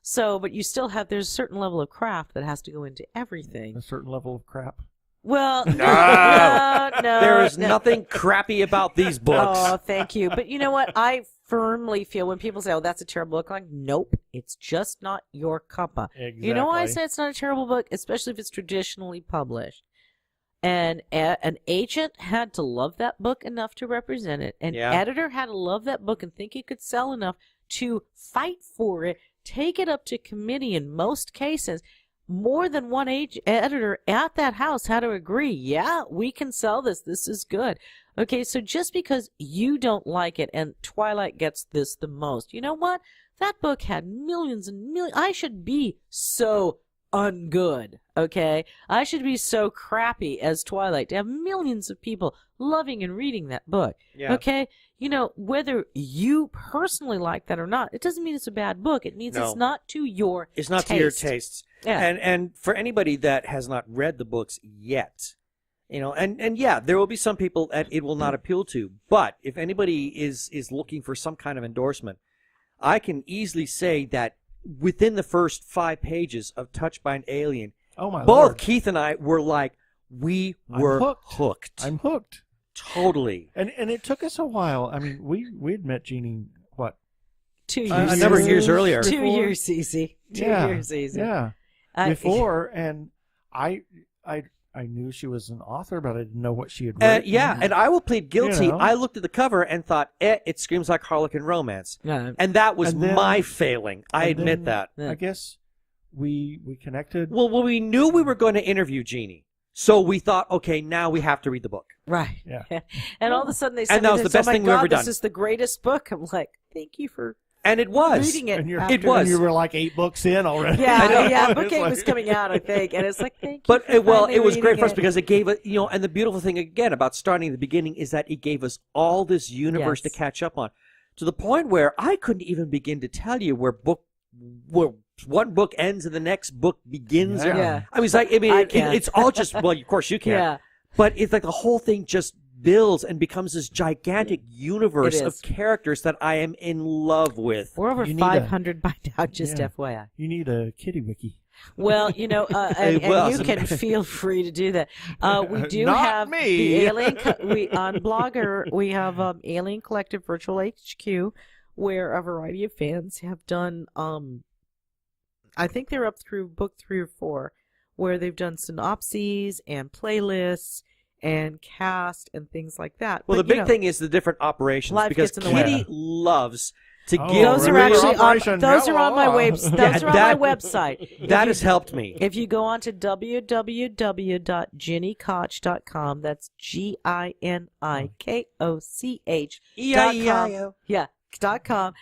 So, but you still have, there's a certain level of craft that has to go into everything. A certain level of crap. Well, no, There is nothing crappy about these books. Oh, thank you. But you know what? I firmly feel when people say, oh, that's a terrible book, I'm like, nope, it's just not your cuppa. Exactly. You know why I say it's not a terrible book? Especially if it's traditionally published. And an agent had to love that book enough to represent it. An editor had to love that book and think it could sell enough to fight for it, take it up to committee in most cases. More than one editor at that house had to agree, yeah, we can sell this. This is good. Okay, so just because you don't like it and Twilight gets this the most, you know what? That book had millions and millions. I should be so ungood, okay? I should be so crappy as Twilight to have millions of people loving and reading that book, okay? You know, whether you personally like that or not, it doesn't mean it's a bad book. It means it's not to your It's not taste. to your tastes. Yeah. And for anybody that has not read the books yet, you know, and yeah, there will be some people that it will not appeal to. But if anybody is looking for some kind of endorsement, I can easily say that within the first 5 pages of Touched by an Alien, Oh my both Lord. Keith and I were like, we were hooked. I'm hooked. Totally. And it took us a while. I mean, we'd met Gini, what? 2 years. A number of years earlier. 2 years easy. 2 years easy. Yeah. Before, and I knew she was an author, but I didn't know what she had written. And I will plead guilty. You know. I looked at the cover and thought, it screams like Harlequin romance. Yeah. And that was And then- my failing. I and admit then- that. I guess we connected. Well, we knew we were going to interview Gini. So we thought, okay, now we have to read the book. Right. Yeah. And all of a sudden they said, And that was the best oh my thing we've God, ever done. this is the greatest book. I'm like, thank you for And it was. reading it. And after It was. And you were like 8 books in already. Yeah, book It's 8 like- was coming out, I think. And it's like, thank you. But for it was finally great for us reading because it gave it, you know, and the beautiful thing again about starting at the beginning is that it gave us all this universe to Yes. catch up on, to the point where I couldn't even begin to tell you where one book ends and the next book begins. Yeah. I mean, it's like, can. it's all just, well, of course you can. Yeah. But it's like the whole thing just builds and becomes this gigantic universe It is. of characters that I am in love with. We're over You need 500 by now, just Yeah. FYI. You need a kitty wiki. Well, you know, and Well, you can feel free to do that. We do Not have me. the Alien. On Blogger, we have Alien Collective Virtual HQ, where a variety of fans have done. I think they're up through book 3 or 4, where they've done synopses and playlists and cast and things like that. Well, But, the you big know, thing is the different operations life because gets in the way. Kitty loves to Oh, give. Those are remember actually Operation on, those are on my Hello. website. Yeah, Those are on that- my website. That has helped me. If you go on to www.ginikoch.com, that's GINIKOCH.com. Yeah, .com.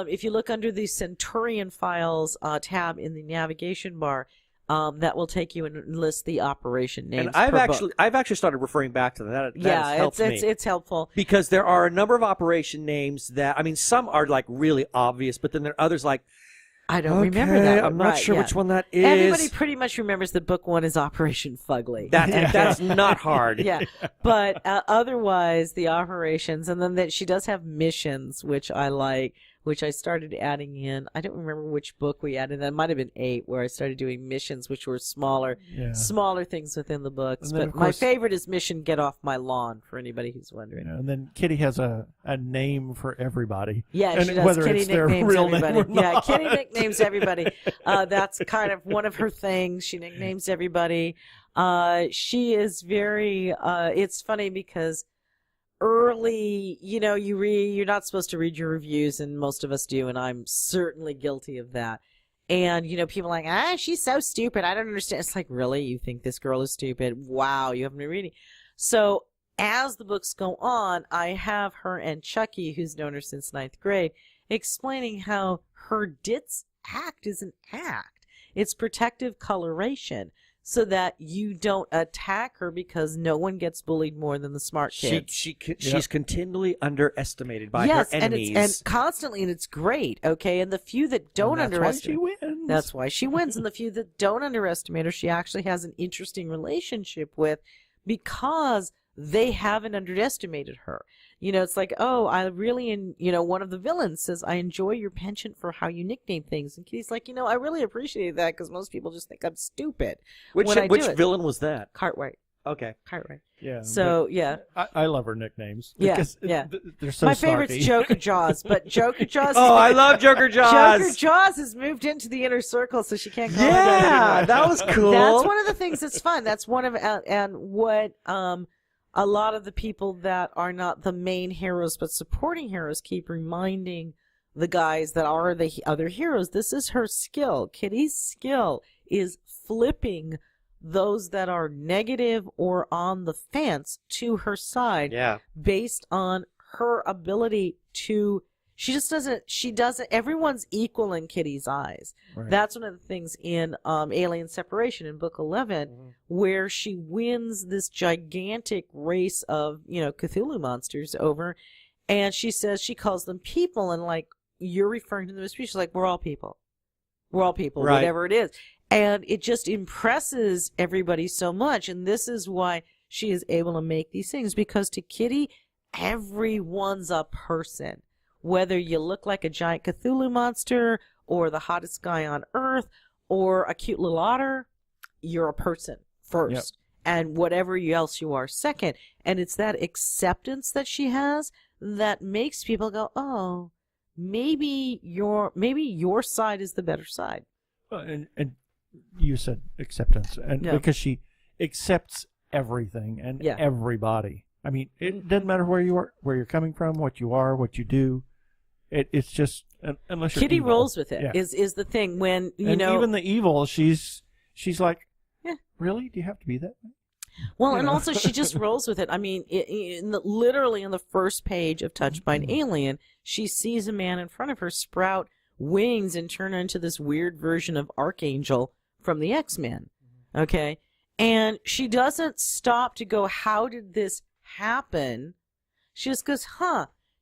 If you look under the Centurion Files tab in the navigation bar, that will take you and list the operation names. And I've per actually book. started referring back to that. That Yeah, has helped me. it's helpful. Because there are a number of operation names that, I mean, some are like really obvious, but then there are others like, I don't okay, remember that. I'm not Right, sure yeah. which one that is. Everybody pretty much remembers that book one is Operation Fugly. That's not hard. Yeah, but otherwise the operations, and then that she does have missions, which I like, which I started adding in. I don't remember which book we added. That might have been 8, where I started doing missions, which were smaller things within the books. And then, But of my course- favorite is Mission Get Off My Lawn, for anybody who's wondering. And then Kitty has a name for everybody. Yeah, and she does. whether Kitty it's their nicknames real name everybody. or Yeah, not. Kitty nicknames everybody. That's kind of one of her things. She nicknames everybody. She is very. It's funny because early, you're not supposed to read your reviews, and most of us do, and I'm certainly guilty of that. And, people are like, she's so stupid. I don't understand. It's like, really? You think this girl is stupid? Wow, you haven't been reading. So as the books go on, I have her and Chucky, who's known her since 9th grade, explaining how her ditz act is an act. It's protective coloration, so that you don't attack her because no one gets bullied more than the smart kids. She's continually underestimated by her enemies. and constantly, and it's great, okay? And the few that don't underestimate, Why she wins. that's why she wins. And the few that don't underestimate her, she actually has an interesting relationship with, because they haven't underestimated her. It's like, I really, one of the villains says, I enjoy your penchant for how you nickname things. And Kitty's like, I really appreciate that, because most people just think I'm stupid. Which when I do it. villain was that? Cartwright. Okay. Cartwright. Yeah. So, yeah. I love her nicknames. Yeah, because yeah. They're so My snarky. favorite's Joker Jaws, but Joker Jaws. Oh, I love Joker Jaws. Joker Jaws has moved into the inner circle, so she can't call it Yeah, that. that was cool. That's one of the things that's fun. That's one of and what a lot of the people that are not the main heroes but supporting heroes keep reminding the guys that are the other heroes. This is her skill. Kitty's skill is flipping those that are negative or on the fence to her side. Yeah. Based on her ability to, she doesn't, everyone's equal in Kitty's eyes. Right. That's one of the things in Alien Separation in book 11, where she wins this gigantic race of, Cthulhu monsters over, and she says, she calls them people, and like, you're referring to them as people. She's like, we're all people. We're all people, right. Whatever it is. And it just impresses everybody so much. And this is why she is able to make these things. Because to Kitty, everyone's a person. Whether you look like a giant Cthulhu monster, or the hottest guy on earth, or a cute little otter, you're a person first. Yep. And whatever else you are second. And it's that acceptance that she has that makes people go, oh, maybe your side is the better side. And you said acceptance, and Yeah. because she accepts everything and everybody. I mean, it doesn't matter where you are, where you're coming from, what you are, what you do. It's just unless you're Kitty evil. rolls with it. Yeah. Is the thing when and even the evil, she's like, really? Do you have to be that way? Well, and also she just rolls with it. I mean, literally in the first page of Touched by an Alien, she sees a man in front of her sprout wings and turn into this weird version of Archangel from the X-Men. Okay? And she doesn't stop to go, how did this happen? She just goes,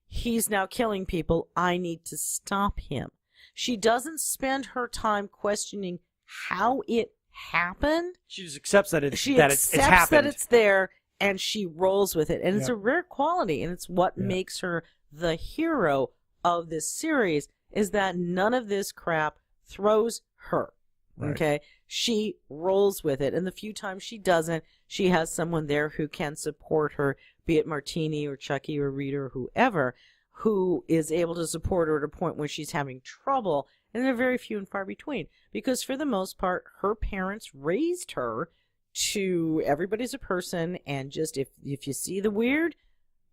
he's now killing people. I need to stop him. She doesn't spend her time questioning how it happened. She just accepts that it's She happened. accepts that it's there, and she rolls with it. And it's Yep. a rare quality, and it's what Yeah. makes her the hero of this series, is that none of this crap throws her. Right. Okay? She rolls with it, and the few times she doesn't, she has someone there who can support her, be it Martini or Chucky or Rita or whoever, who is able to support her at a point when she's having trouble, and they're very few and far between. Because for the most part, her parents raised her to everybody's a person, and just if you see the weird,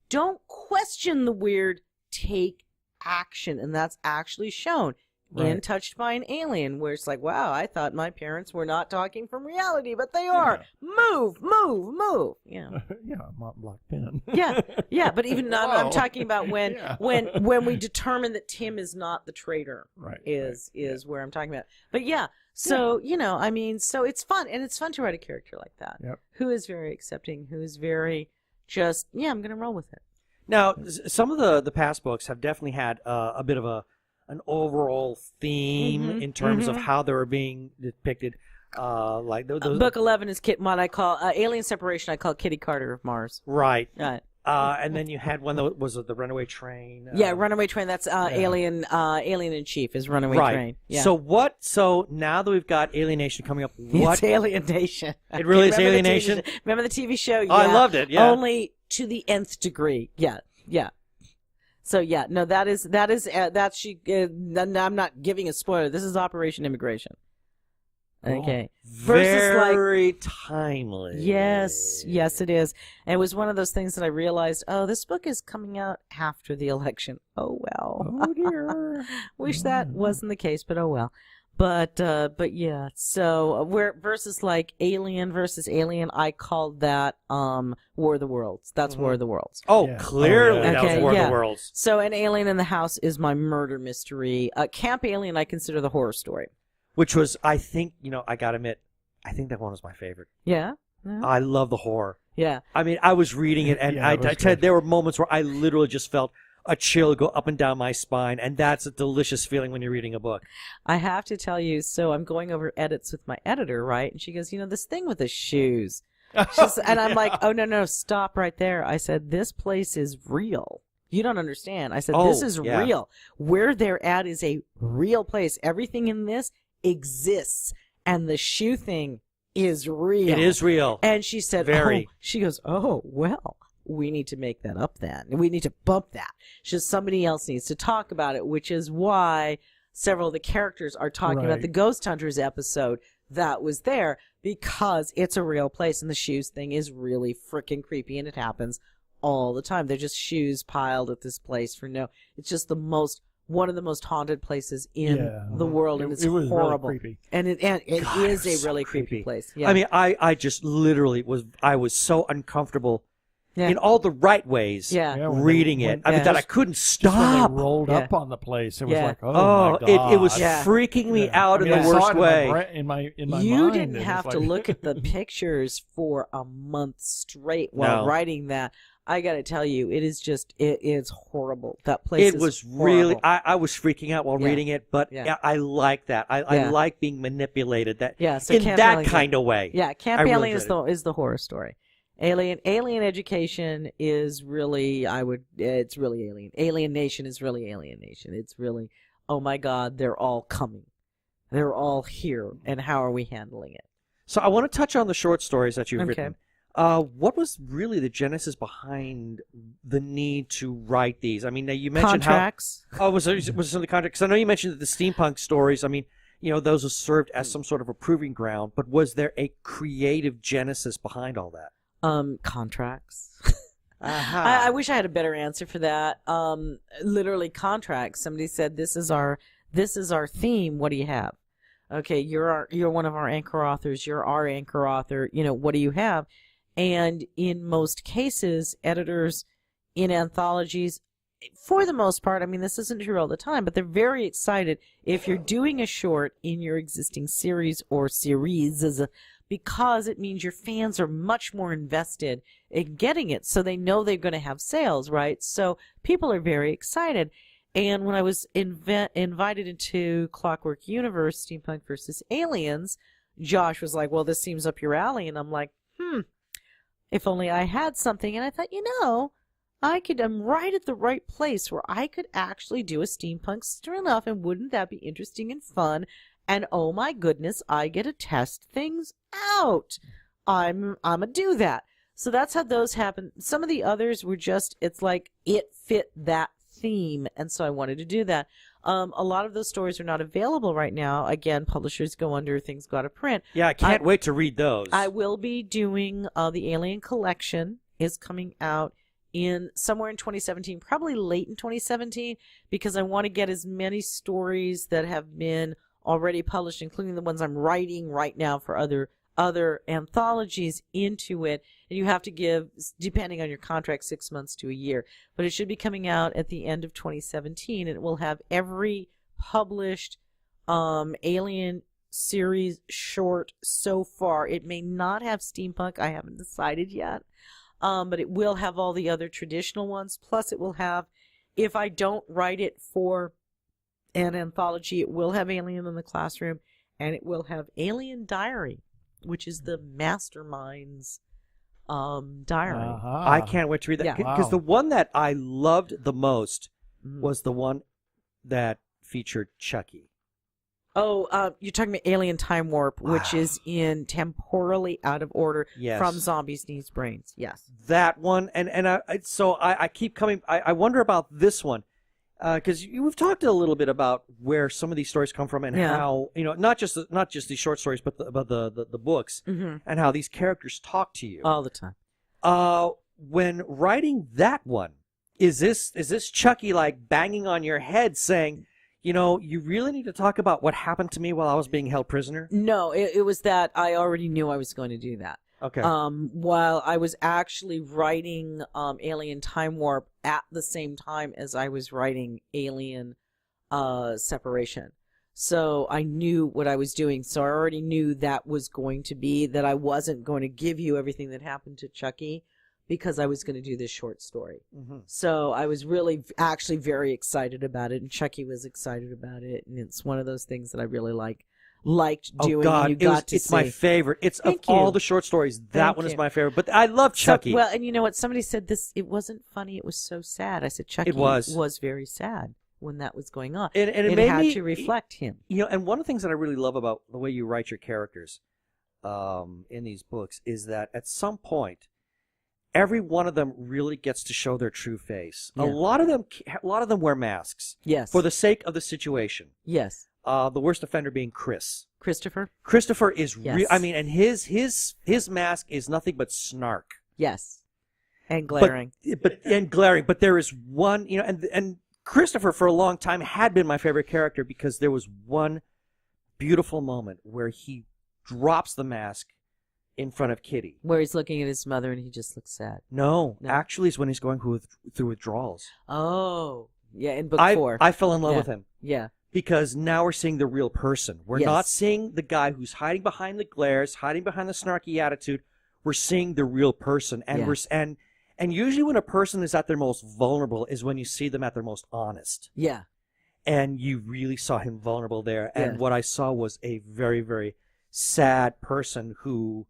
don't question the weird, take action, and that's actually shown in Touched by an Alien, where it's like, wow, I thought my parents were not talking from reality, but they are. Move, move, move. Yeah. Mont Block pen. Yeah, but even I'm talking about when we determine that Tim is not the traitor, is where I'm talking about. But so I mean, so it's fun, and it's fun to write a character like that who is very accepting, who is very just I'm going to roll with it. Now, some of the past books have definitely had a bit of an overall theme in terms of how they were being depicted. Like those, Book 11 is what I call Alien Separation. I call Kitty Carter of Mars. Right. And then you had one that was the Runaway Train. Runaway Train. That's Alien in Chief is Runaway Train. Yeah. So now that we've got Alienation coming up, it's Alienation. It really is Alienation. Remember the TV show? Oh, I loved it. Yeah. Only to the nth degree. Yeah. So no, that's she. I'm not giving a spoiler. This is Operation Immigration. Okay. Very timely. Yes, it is. And it was one of those things that I realized, this book is coming out after the election. Oh well. Oh dear. Wish that wasn't the case, but oh well. But yeah. So versus like Alien versus Alien, I called that War of the Worlds. That's War of the Worlds. Oh, clearly that was War of the Worlds. So an Alien in the House is my murder mystery. Camp Alien I consider the horror story. Which was, I think, I gotta admit, I think that one was my favorite. Yeah. I love the horror. Yeah. I mean, I was reading it, and I tell you, there were moments where I literally just felt a chill go up and down my spine, and that's a delicious feeling when you're reading a book. I have to tell you, so I'm going over edits with my editor, right? And she goes, this thing with the shoes. And I'm like, oh, no, stop right there. I said, this place is real. You don't understand. I said, this is real. Where they're at is a real place. Everything in this exists, and the shoe thing is real. It is real. And she said, she goes, oh, well, we need to make that up then. We need to bump that. She says, somebody else needs to talk about it, which is why several of the characters are talking about the Ghost Hunters episode that was there, because it's a real place, and the shoes thing is really freaking creepy, and it happens all the time. They're just shoes piled at this place it's just one of the most haunted places in the world, and it's horrible. Really creepy. And it is a really creepy place. Yeah. I mean, I just literally was so uncomfortable in all the right ways reading it. I mean, that I couldn't stop. When they rolled up on the place, it was like, oh my God. It was freaking me out in the worst way. In my you mind, didn't have to look at the pictures for a month straight while writing that. I got to tell you, it is horrible. That place was horrible. Really, I was freaking out while reading it, but I like that. I like being manipulated so in that kind of way. Yeah, Camp Alien is the horror story. Alien Education is really, it's really Alien. Alienation is really Alienation. It's really, oh my God, they're all coming. They're all here, and how are we handling it? So I want to touch on the short stories that you've written. What was really the genesis behind the need to write these? I mean, you mentioned contracts. Was it some of the contracts? Because I know you mentioned that the steampunk stories. I mean, those are served as some sort of a proving ground. But was there a creative genesis behind all that? Contracts. I wish I had a better answer for that. Literally contracts. Somebody said, "This is our theme. What do you have?" Okay, you're one of our anchor authors. You're our anchor author. What do you have? And in most cases, editors in anthologies, for the most part, I mean, this isn't true all the time, but they're very excited if you're doing a short in your existing series or series, because it means your fans are much more invested in getting it, so they know they're going to have sales, right? So people are very excited. And when I was invited into Clockwork Universe, Steampunk versus Aliens, Josh was like, well, this seems up your alley. And I'm like, if only I had something. And I thought, I'm right at the right place where I could actually do a steampunk spin-off, and wouldn't that be interesting and fun? And oh my goodness, I get to test things out. I'm gonna do that. So that's how those happen. Some of the others were just, it's like it fit that theme, and so I wanted to do that. A lot of those stories are not available right now. Again, publishers go under, things go out of print. Yeah, I can't wait to read those. I will be doing the Alien Collection is coming out somewhere in 2017, probably late in 2017, because I want to get as many stories that have been already published, including the ones I'm writing right now for other anthologies, into it. And you have to give, depending on your contract, 6 months to a year. But it should be coming out at the end of 2017, and it will have every published Alien series short so far. It may not have steampunk. I haven't decided yet. But it will have all the other traditional ones. Plus, it will have, if I don't write it for an anthology, it will have Alien in the Classroom, and it will have Alien Diary, which is the mastermind's diary. Uh-huh. I can't wait to read that. Yeah. Because the one that I loved the most Mhm. was the one that featured Chucky. Oh, you're talking about Alien Time Warp, which is in Temporally Out of Order Yes. from Zombies Needs Brains. Yes. That one, and I keep coming. I wonder about this one, because we've talked a little bit about where some of these stories come from and Yeah. how, not just these short stories, but the books, Mm-hmm. and how these characters talk to you. All the time. When writing that one, is this Chucky like banging on your head saying, you really need to talk about what happened to me while I was being held prisoner? No, it was that I already knew I was going to do that. Okay. While I was actually writing Alien Time Warp at the same time as I was writing Alien Separation. So I knew what I was doing. So I already knew that was going to be, that I wasn't going to give you everything that happened to Chucky, because I was going to do this short story. Mm-hmm. So I was really actually very excited about it, and Chucky was excited about it, and it's one of those things that I really liked doing. Oh God, and you got to it's see. my favorite. It's of Thank you. all the short stories, that Thank one is you. my favorite. But I love Chucky. Well, and you know what? Somebody said this. It wasn't funny. It was so sad. I said Chucky It was very sad when that was going on. and it it made had me to reflect him. And one of the things that I really love about the way you write your characters, in these books, is that at some point, every one of them really gets to show their true face. Yeah. A lot of them wear masks Yes. for the sake of the situation. Yes. The worst offender being Chris. Christopher is Yes. and his mask is nothing but snark. Yes. And glaring. But glaring. But there is one, and Christopher for a long time had been my favorite character, because there was one beautiful moment where he drops the mask in front of Kitty. Where he's looking at his mother and he just looks sad. No, No. actually, it's when he's going through withdrawals. Oh. Yeah, in book 4. I fell in love Yeah. with him, Yeah. because now we're seeing the real person. We're Yes. not seeing the guy who's hiding behind the glares, hiding behind the snarky attitude. We're seeing the real person, and Yeah. and usually when a person is at their most vulnerable is when you see them at their most honest. Yeah. And you really saw him vulnerable there. And Yeah. what I saw was a very, very sad person who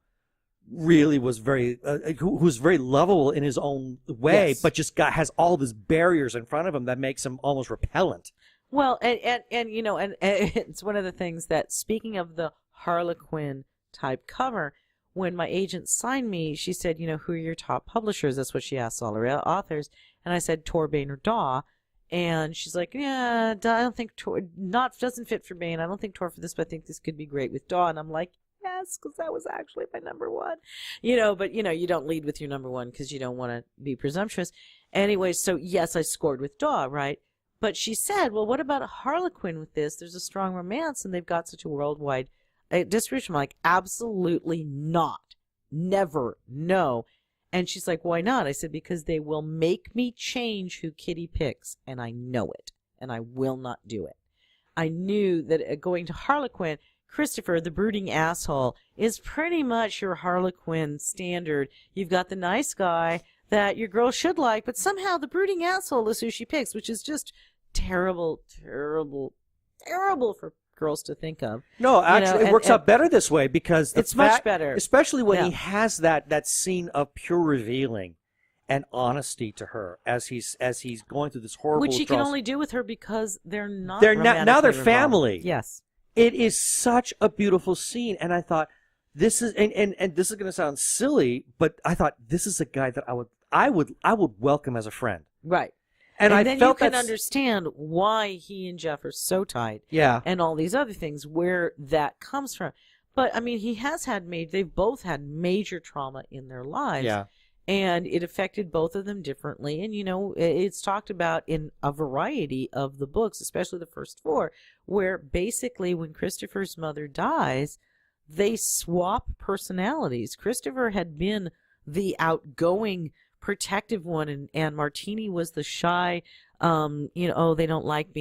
really was who's very lovable in his own way, Yes. but just has all these barriers in front of him that makes him almost repellent. Well, and it's one of the things that, speaking of the Harlequin type cover, when my agent signed me, she said, who are your top publishers? That's what she asked all her authors. And I said, Tor, Bain, or Daw. And she's like, yeah, I don't think Tor, doesn't fit for Bain. I don't think Tor for this, but I think this could be great with Daw. And I'm like, yes, because that was actually my number one. But you don't lead with your number one because you don't want to be presumptuous. Anyway, so yes, I scored with Daw, right? But she said, well, what about a Harlequin with this? There's a strong romance, and they've got such a worldwide distribution. I'm like, absolutely not. Never. No. And she's like, why not? I said, because they will make me change who Kitty picks, and I know it, and I will not do it. I knew that going to Harlequin, Christopher, the brooding asshole, is pretty much your Harlequin standard. You've got the nice guy that your girl should like, but somehow the brooding asshole is who she picks, which is just terrible, terrible, terrible for girls to think of. No, actually, it works out better this way, because it's much better, especially when he has that scene of pure revealing and honesty to her as he's going through this horrible, which he can only do with her because they're not. Now they're romantically family. involved. Yes, it is such a beautiful scene, and I thought this is and this is going to sound silly, but I thought this is a guy that I would welcome as a friend. Right. And I then felt you can understand why he and Jeff are so tight. Yeah. And all these other things, where that comes from. But, I mean, they've both had major trauma in their lives. Yeah. And it affected both of them differently. And, it's talked about in a variety of the books, especially the first 4, where basically when Christopher's mother dies, they swap personalities. Christopher had been the outgoing, protective one, and Martini was the shy, they don't like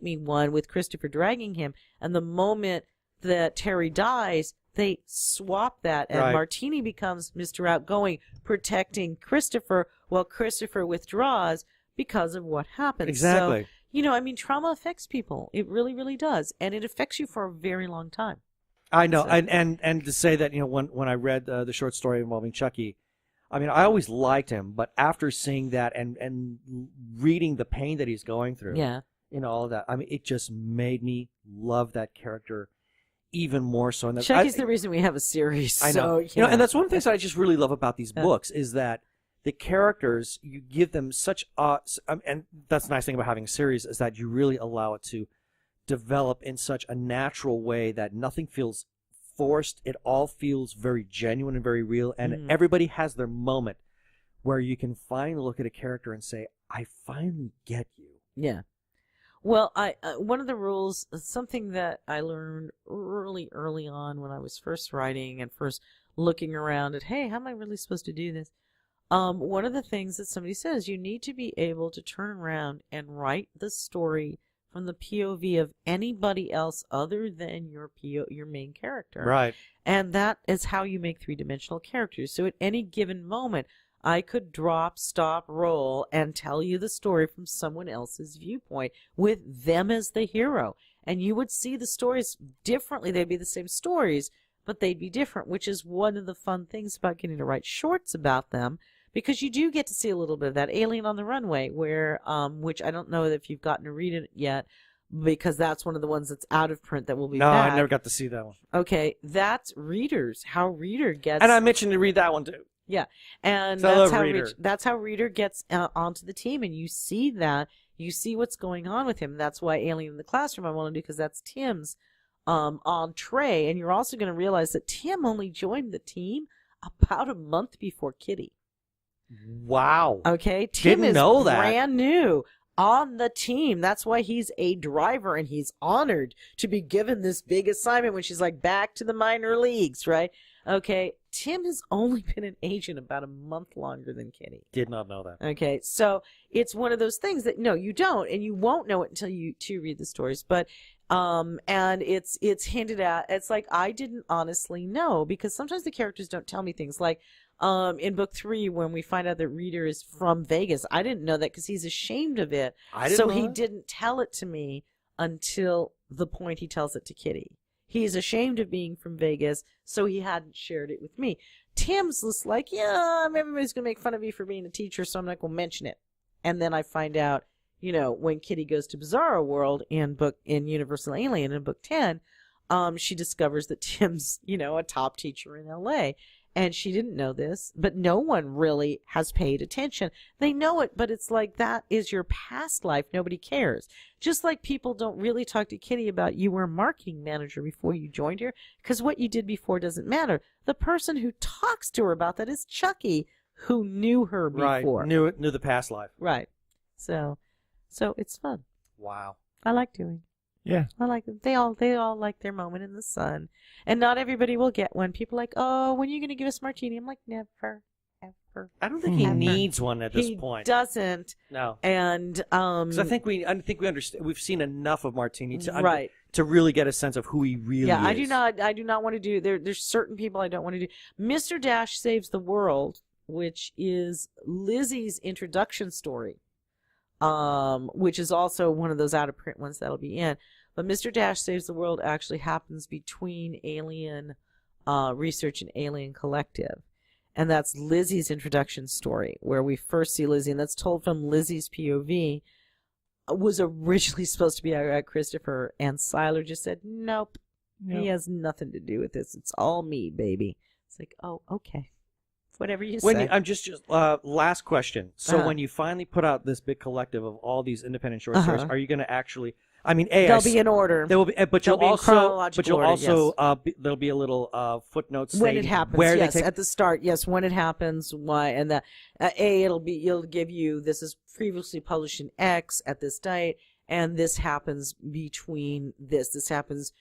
me one, with Christopher dragging him. And the moment that Terry dies, they swap that, and Right. Martini becomes Mr. Outgoing, protecting Christopher, while Christopher withdraws because of what happens. Exactly. So, trauma affects people. It really, really does. And it affects you for a very long time. I know, So- and to say that, when I read the short story involving Chucky, I always liked him, but after seeing that and reading the pain that he's going through, Yeah. all of that, it just made me love that character even more so. And Chucky's the reason we have a series. I know, So, and that's one of the things that I just really love about these Yeah. books is that the characters, you give them such, and that's the nice thing about having a series is that you really allow it to develop in such a natural way that nothing feels forced. It all feels very genuine and very real, and everybody has their moment where you can finally look at a character and say, I finally get you. Yeah. Well, one of the rules, something that I learned early on when I was first writing and first looking around at, hey, how am I really supposed to do this? One of the things that somebody says, you need to be able to turn around and write the story from the POV of anybody else other than your main character. Right. And that is how you make three-dimensional characters. So at any given moment, I could drop, stop, roll, and tell you the story from someone else's viewpoint with them as the hero. And you would see the stories differently. They'd be the same stories, but they'd be different, which is one of the fun things about getting to write shorts about them, because you do get to see a little bit of that. Alien on the Runway, where which I don't know if you've gotten to read it yet, because that's one of the ones that's out of print that will be No, back. I never got to see that one. Okay, that's Readers, how Reader gets... And I mentioned to read that one too. Yeah, and So I that's love how Reader. that's how Reader gets onto the team, and you see that. You see what's going on with him. That's why Alien in the Classroom I want to do, because that's Tim's entree, and you're also going to realize that Tim only joined the team about a month before Kitty. Wow. Okay, Tim Didn't is know that. brand new on the team. That's why he's a driver, and he's honored to be given this big assignment when she's like, back to the minor leagues, right? Okay, Tim has only been an agent about a month longer than Kitty. Did not know that. Okay, so it's one of those things that, no, you don't, and you won't know it until you read the stories. But and it's hinted at. It's like, I didn't honestly know, because sometimes the characters don't tell me things. Like in book 3, when we find out that Reader is from Vegas, I didn't know that because he's ashamed of it. So he didn't tell it to me until the point he tells it to Kitty. He's ashamed of being from Vegas, so he hadn't shared it with me. Tim's just like, yeah, everybody's going to make fun of me for being a teacher, so I'm not going to mention it. And then I find out, when Kitty goes to Bizarro World in Universal Alien in book 10, she discovers that Tim's, a top teacher in LA. And she didn't know this, but no one really has paid attention. They know it, but it's like, that is your past life. Nobody cares. Just like people don't really talk to Kitty about, you were a marketing manager before you joined here, because what you did before doesn't matter. The person who talks to her about that is Chucky, who knew her before. Right. Knew the past life. Right. So it's fun. Wow. I like doing it. Yeah. I like it. They all like their moment in the sun. And not everybody will get one. People are like, oh, when are you going to give us Martini? I'm like, never, ever. I don't think he Ever. needs one at this He point. doesn't. No. And Because I think we understand. We've seen enough of Martini right. to really get a sense of who he really Yeah, is. I do not want to do, there's certain people I don't want to do. Mr. Dash Saves the World, which is Lizzie's introduction story, which is also one of those out of print ones that'll be in. But Mr. Dash Saves the World actually happens between Alien Research and Alien Collective. And that's Lizzie's introduction story, where we first see Lizzie, and that's told from Lizzie's POV. Was originally supposed to be about Christopher, and Siler just said, nope, he has nothing to do with this. It's all me, baby. It's like, oh, okay. Whatever you say. I'm just last question. So when you finally put out this big collective of all these independent short stories, are you going to actually? I mean, They'll be in order. There will be, but They'll you'll be in also, chronological order, there'll be a little footnote when stating it happens. where Yes, they take. at the start. Yes, when it happens. Why? And that you'll give you this is previously published in X at this date, and this happens between this. This happens,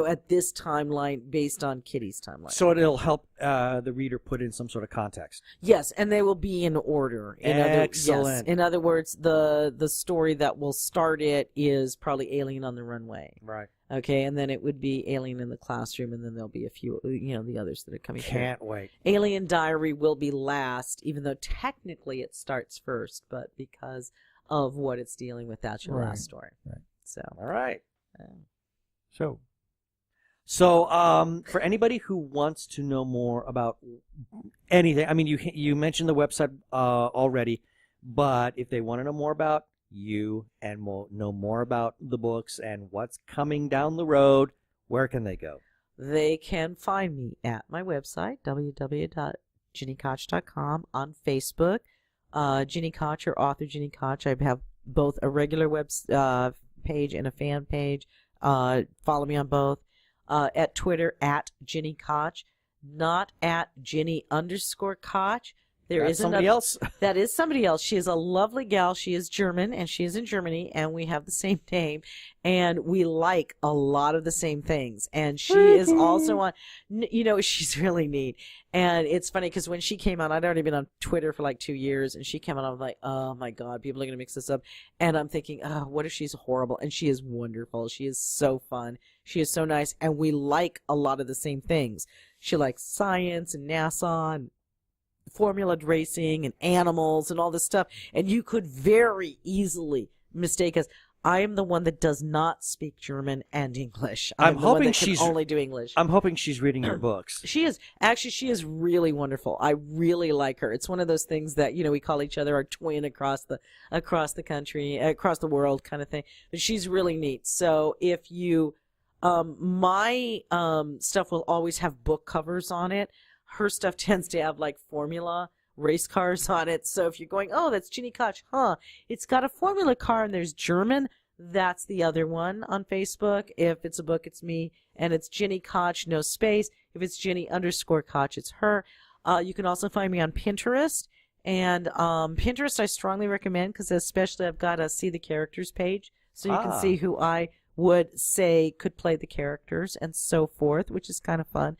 at this timeline based on Kitty's timeline. So it'll help the reader put in some sort of context. Yes, and they will be in order. Excellent. In other words, the story that will start it is probably Alien on the Runway. Right. Okay, and then it would be Alien in the Classroom, and then there'll be a few, the others that are coming through. Can't wait. Alien Diary will be last, even though technically it starts first, but because of what it's dealing with, that's your last story. Right. So. All right. So, for anybody who wants to know more about anything, I mean, you mentioned the website already, but if they want to know more about you and will know more about the books and what's coming down the road, where can they go? They can find me at my website, www.ginikoch.com, on Facebook. Gini Koch or author Gini Koch. I have both a regular web page and a fan page. Follow me on both. At Twitter, at Gini Koch, not at Ginny_Koch. That's somebody else. That is somebody else. She is a lovely gal. She is German, and she is in Germany, and we have the same name, and we like a lot of the same things. And she is also on, she's really neat. And it's funny because when she came out, I'd already been on Twitter for like 2 years, and she came out, I was like, oh my God, people are going to mix this up. And I'm thinking, oh, what if she's horrible? And she is wonderful. She is so fun. She is so nice, and we like a lot of the same things. She likes science and NASA and formula racing and animals and all this stuff, and you could very easily mistake us. I am the one that does not speak German and English. I'm hoping she's only do English. I'm hoping she's reading your books. She is really wonderful. I really like her. It's one of those things that we call each other our twin across the country, across the world, kind of thing. But she's really neat. So if you, my stuff will always have book covers on it. Her stuff tends to have like formula race cars on it. So if you're going, oh, that's Gini Koch, it's got a formula car and there's German. That's the other one on Facebook. If it's a book, it's me, and it's Gini Koch, no space. If it's Ginny_Koch, it's her. You can also find me on Pinterest. And Pinterest I strongly recommend because especially I've got a See the Characters page. So you can see who I would say could play the characters and so forth, which is kind of fun.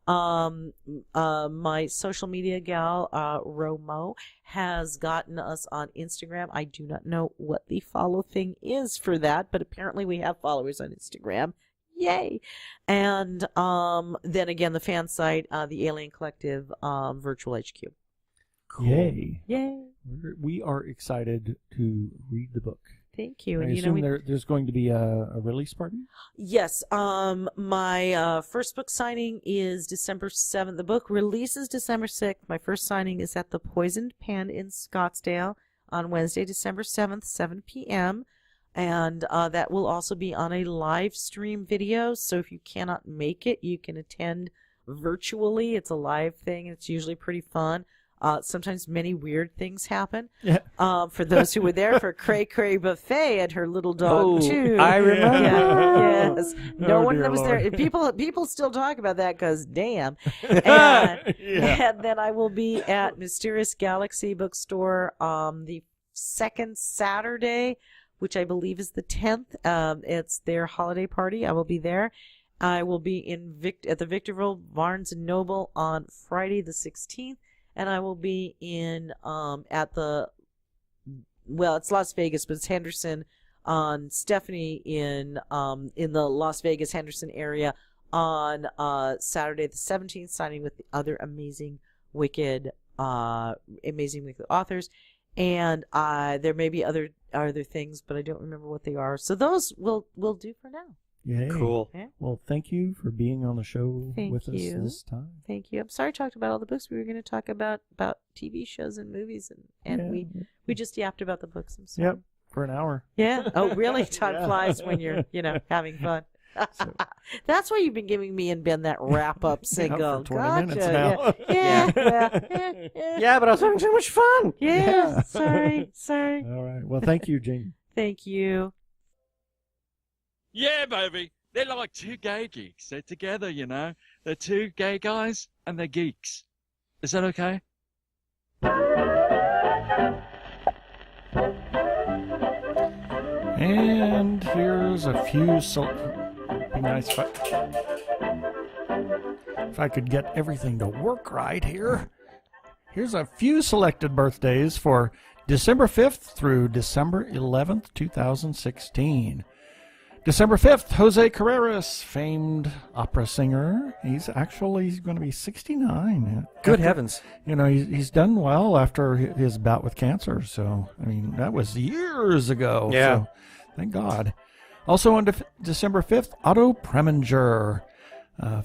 My social media gal, Romo, has gotten us on Instagram. I do not know what the follow thing is for that, but apparently we have followers on Instagram. Yay! And then again, the fan site, the Alien Collective Virtual HQ. Cool. Yay! Yay! We are excited to read the book. Thank you. I And assume there's going to be a release party? Yes. My first book signing is December 7th. The book releases December 6th. My first signing is at the Poisoned Pen in Scottsdale on Wednesday, December 7th, 7 p.m. And that will also be on a live stream video. So if you cannot make it, you can attend virtually. It's a live thing. It's usually pretty fun. Sometimes many weird things happen. Yeah. For those who were there for Cray Cray Buffet and her little dog too. I remember. Yeah, yes. No one that was there. People still talk about that because damn. And then I will be at Mysterious Galaxy Bookstore the second Saturday, which I believe is the 10th. It's their holiday party. I will be there. I will be at the Victorville Barnes & Noble on Friday the 16th. And I will be in it's Las Vegas, but it's Henderson on Stephanie in the Las Vegas Henderson area on Saturday the 17th, signing with the other amazing wicked authors. And there may be other things, but I don't remember what they are. So those will do for now. Yay. Cool. Yeah. Well, thank you for being on the show with us this time. Thank you. I'm sorry I talked about all the books. We were going to talk about TV shows and movies, and we just yapped about the books. I'm sorry. Yep, for an hour. Yeah. Oh, really? Time flies when you're, having fun. That's why you've been giving me and Ben that wrap-up single. For 20 minutes now. Yeah, but I was having so much fun. Yeah. Sorry. All right. Well, thank you, Jane. Thank you. Yeah, baby. They're like two gay geeks. They're together, you know. They're two gay guys and they're geeks. Is that okay? And here's a few. Be nice if I could get everything to work right here. Here's a few selected birthdays for December 5th through December 11th, 2016. December 5th, Jose Carreras, famed opera singer. He's going to be 69. Good heavens. You know, he's done well after his bout with cancer. So, I mean, that was years ago. Yeah. So, thank God. Also on December 5th, Otto Preminger,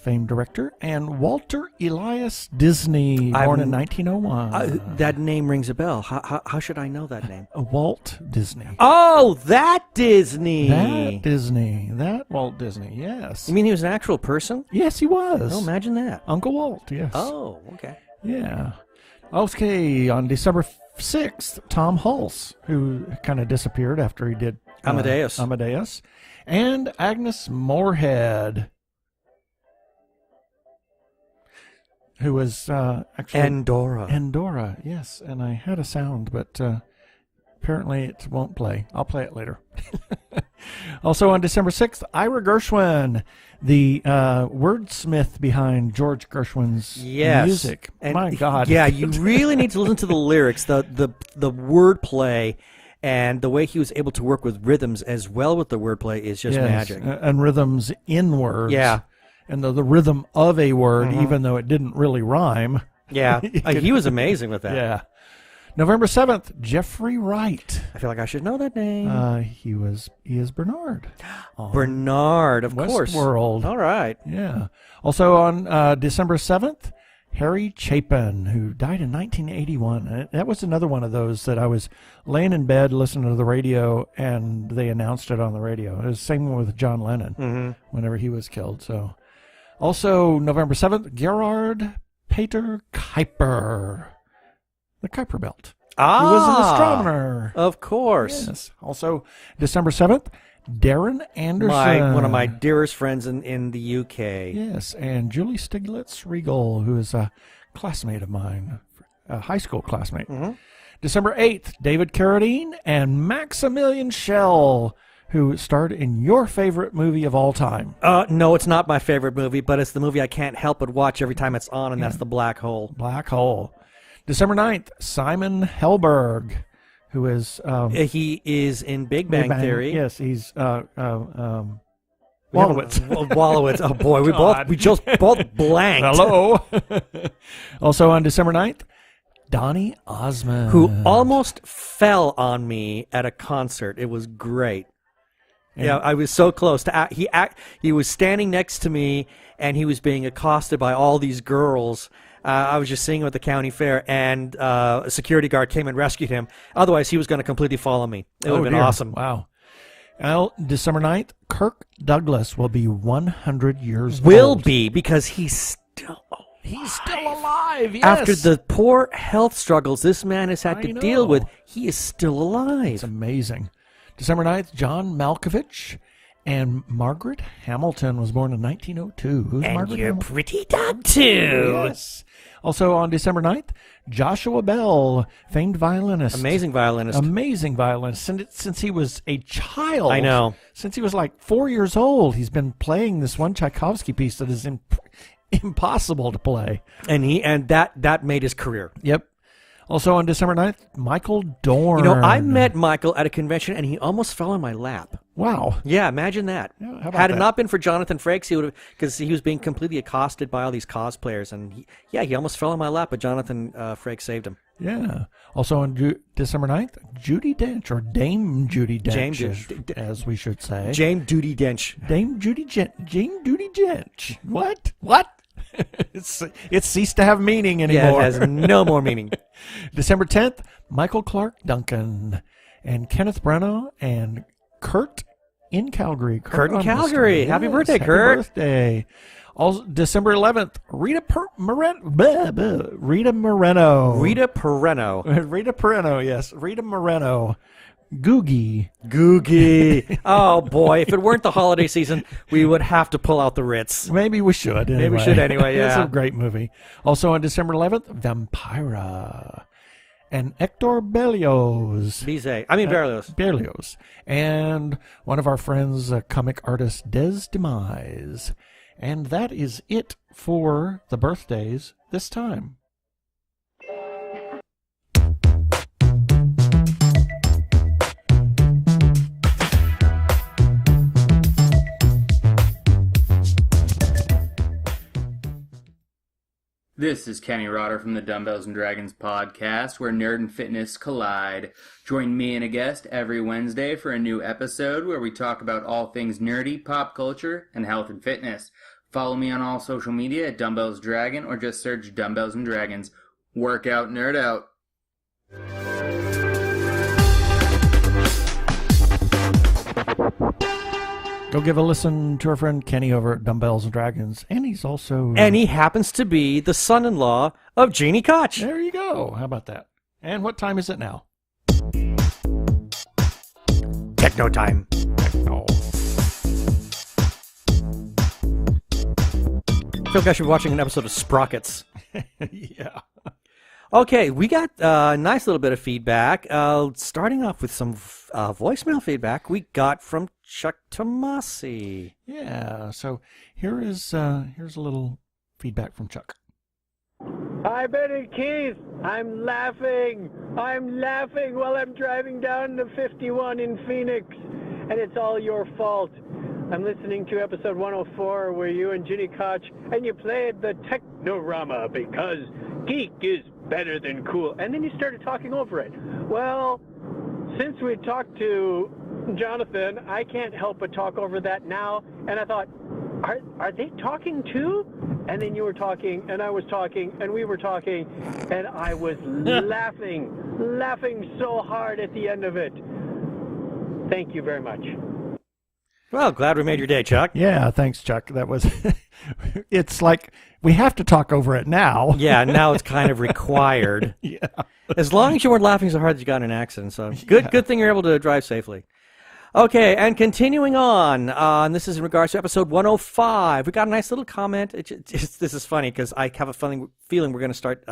famed director, and Walter Elias Disney, born in 1901. That name rings a bell. How should I know that name? Walt Disney. Oh, that Disney. That Walt Disney, yes. You mean he was an actual person? Yes, he was. Oh, imagine that. Uncle Walt, yes. Oh, okay. Yeah. Okay, on December 6th, Tom Hulse, who kind of disappeared after he did Amadeus. And Agnes Moorehead, who was actually... Andorra, yes. And I had a sound, but apparently it won't play. I'll play it later. Also on December 6th, Ira Gershwin, the wordsmith behind George Gershwin's music. And my God. Yeah, you really need to listen to the lyrics, the wordplay, and the way he was able to work with rhythms as well with the wordplay is just magic. And rhythms in words. Yeah. And the rhythm of a word, even though it didn't really rhyme. Yeah. He was amazing with that. Yeah. November 7th, Jeffrey Wright. I feel like I should know that name. He is Bernard. Bernard, of course. Westworld. All right. Yeah. Also on December 7th, Harry Chapin, who died in 1981. That was another one of those that I was laying in bed listening to the radio, and they announced it on the radio. It was the same with John Lennon whenever he was killed. So, also November 7th, Gerhard Peter Kuiper, the Kuiper Belt. He was an astronomer. Of course. Yes. Also, December 7th, Darren Anderson. One of my dearest friends in the UK. Yes, and Julie Stiglitz-Regal, who is a classmate of mine, a high school classmate. December 8th, David Carradine and Maximilian Schell, who starred in your favorite movie of all time. No, it's not my favorite movie, but it's the movie I can't help but watch every time it's on, and that's The Black Hole. Black Hole. December 9th, Simon Helberg, who is... he is in Big Bang Theory. Yes, he's... Wallowitz. Wallowitz. Oh, boy, we just both blanked. Hello. Also on December 9th, Donny Osmond. Who almost fell on me at a concert. It was great. Yeah, I was so close to he was standing next to me, and he was being accosted by all these girls. I was just seeing him at the county fair, and a security guard came and rescued him. Otherwise, he was going to completely follow me. It would have been awesome. Wow. Well, December 9th, Kirk Douglas will be 100 years old. Will be, because he's still alive. He's still alive, yes. After the poor health struggles this man has had to deal with, he is still alive. It's amazing. December 9th, John Malkovich. And Margaret Hamilton was born in 1902. Who's and Margaret you're Hamilton? pretty dog, too. Yes. Also on December 9th, Joshua Bell, famed violinist. Amazing violinist. Since he was a child. I know. Since he was like 4 years old, he's been playing this one Tchaikovsky piece that is impossible to play. And that made his career. Yep. Also on December 9th, Michael Dorn. You know, I met Michael at a convention, and he almost fell in my lap. Wow. Yeah, imagine that. Yeah, how about Had it that? not been for Jonathan Frakes, he would have, because he was being completely accosted by all these cosplayers, and he almost fell in my lap, but Jonathan Frakes saved him. Yeah. Also on December 9th, Judi Dench, or Dame Judi Dench, as we should say. Dame Judi Dench. Dame Judi Dench. What? It's ceased to have meaning anymore. Yeah, it has no more meaning. December 10th, Michael Clark Duncan and Kenneth Branagh and Kurt in Calgary. Kurt in Calgary. Happy birthday, Kurt. Happy birthday. Also, December 11th, Rita Moreno. Rita Moreno. Rita Moreno, yes. Rita Moreno, Googie. Googie. Oh, boy. If it weren't the holiday season, we would have to pull out the Ritz. Maybe we should. Anyway. Maybe we should anyway, It's yeah. a great movie. Also on December 11th, Vampira. And Hector Berlioz. Berlioz. And one of our friends, comic artist Des Demise. And that is it for the birthdays this time. This is Kenny Rotter from the Dumbbells and Dragons podcast, where nerd and fitness collide. Join me and a guest every Wednesday for a new episode where we talk about all things nerdy, pop culture, and health and fitness. Follow me on all social media at Dumbbells Dragon or just search Dumbbells and Dragons. Work out, nerd out. Go give a listen to our friend Kenny over at Dumbbells and Dragons. And he's also... And he happens to be the son-in-law of Gini Koch. There you go. How about that? And what time is it now? Techno time. Techno. I feel like I should be watching an episode of Sprockets. Yeah. Okay, we got a nice little bit of feedback. Starting off with some voicemail feedback we got from Chuck Tomasi. Yeah, so here's a little feedback from Chuck. Hi, Ben and Keith. I'm laughing while I'm driving down to 51 in Phoenix, and it's all your fault. I'm listening to episode 104 where you and Gini Koch, and you played the Technorama because geek is better than cool. And then you started talking over it. Well, since we talked to Jonathan, I can't help but talk over that now. And I thought, are they talking too? And then you were talking, and I was talking, and we were talking, and I was laughing so hard at the end of it. Thank you very much. Well, glad we made your day, Chuck. Yeah, thanks, Chuck. That was... It's like we have to talk over it now. Yeah, now it's kind of required. Yeah. As long as you weren't laughing so hard that you got in an accident. So good thing you're able to drive safely. Okay, and continuing on, and this is in regards to episode 105. We got a nice little comment. This is funny because I have a feeling we're going to start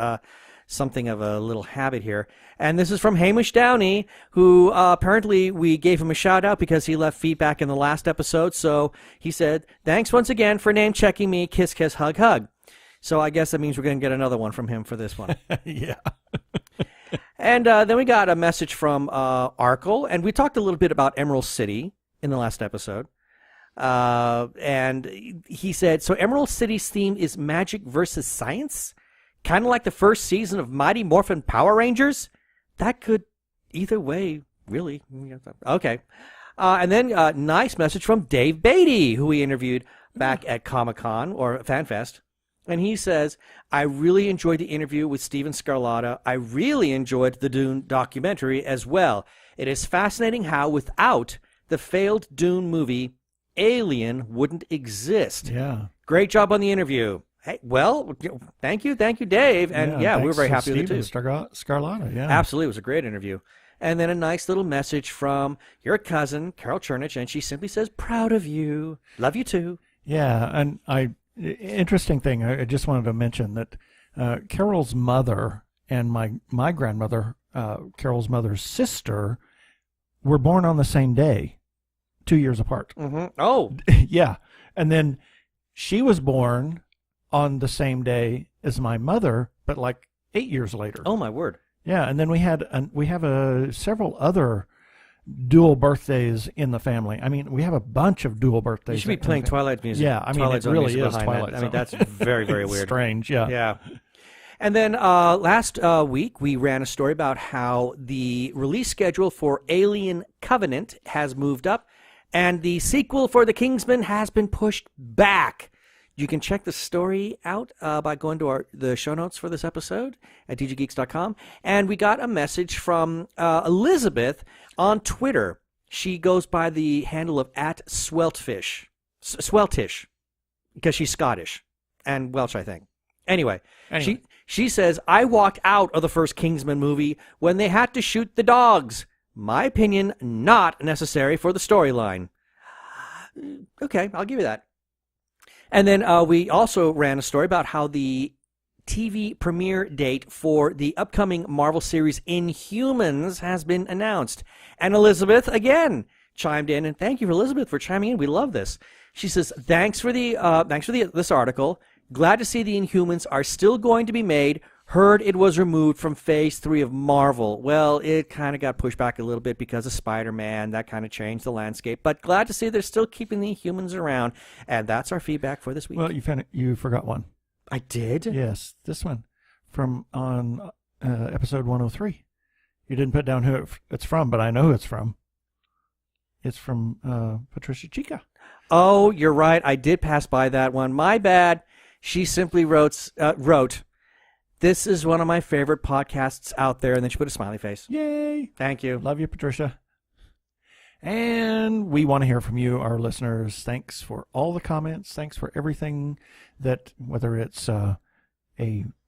something of a little habit here. And this is from Hamish Downey, who apparently we gave him a shout out because he left feedback in the last episode. So he said, "Thanks once again for name checking me. Kiss, kiss, hug, hug." So I guess that means we're going to get another one from him for this one. Yeah. And then we got a message from Arkle, and we talked a little bit about Emerald City in the last episode. And he said, so Emerald City's theme is magic versus science? Kind of like the first season of Mighty Morphin Power Rangers? That could either way, really. Okay. And then a nice message from Dave Beatty, who we interviewed back at Comic-Con, or FanFest. And he says, I really enjoyed the interview with Steven Scarlatta. I really enjoyed the Dune documentary as well. It is fascinating how without the failed Dune movie, Alien wouldn't exist. Yeah. Great job on the interview. Hey, well, thank you, Dave. And yeah, we were very happy with it too. Scarlatta, yeah. Absolutely. It was a great interview. And then a nice little message from your cousin, Carol Chernich, and she simply says, proud of you. Love you too. Yeah, and interesting thing, I just wanted to mention that Carol's mother and my grandmother, Carol's mother's sister, were born on the same day, 2 years apart. Mm-hmm. Oh. Yeah. And then she was born on the same day as my mother, but like 8 years later. Oh, my word. Yeah, and then we have several other dual birthdays in the family. I mean, we have a bunch of dual birthdays. You should be playing Twilight music. Yeah, I mean, Twilight it Zone really music is behind Twilight that. I mean, Zone. that's very, very weird. Strange, yeah. Yeah. And then last week, we ran a story about how the release schedule for Alien Covenant has moved up, and the sequel for The Kingsman has been pushed back. You can check the story out by going to the show notes for this episode at tggeeks.com. And we got a message from Elizabeth on Twitter. She goes by the handle of @Sweltish, because she's Scottish and Welsh, I think. Anyway. She says, I walked out of the first Kingsman movie when they had to shoot the dogs. My opinion, not necessary for the storyline. Okay, I'll give you that. And then we also ran a story about how the TV premiere date for the upcoming Marvel series Inhumans has been announced. And Elizabeth, again, chimed in, and thank you for Elizabeth for chiming in. We love this. She says, thanks for this article. Glad to see the Inhumans are still going to be made. Heard it was removed from Phase 3 of Marvel. Well, it kind of got pushed back a little bit because of Spider-Man. That kind of changed the landscape. But glad to see they're still keeping the Inhumans around. And that's our feedback for this week. Well, you forgot one. I did? Yes, this one from on episode 103. You didn't put down who it's from, but I know who it's from. It's from Patricia Chica. Oh, you're right. I did pass by that one. My bad. She simply wrote, this is one of my favorite podcasts out there, and then she put a smiley face. Yay. Thank you. Love you, Patricia. And we want to hear from you, our listeners. Thanks for all the comments. Thanks for everything that, whether it's a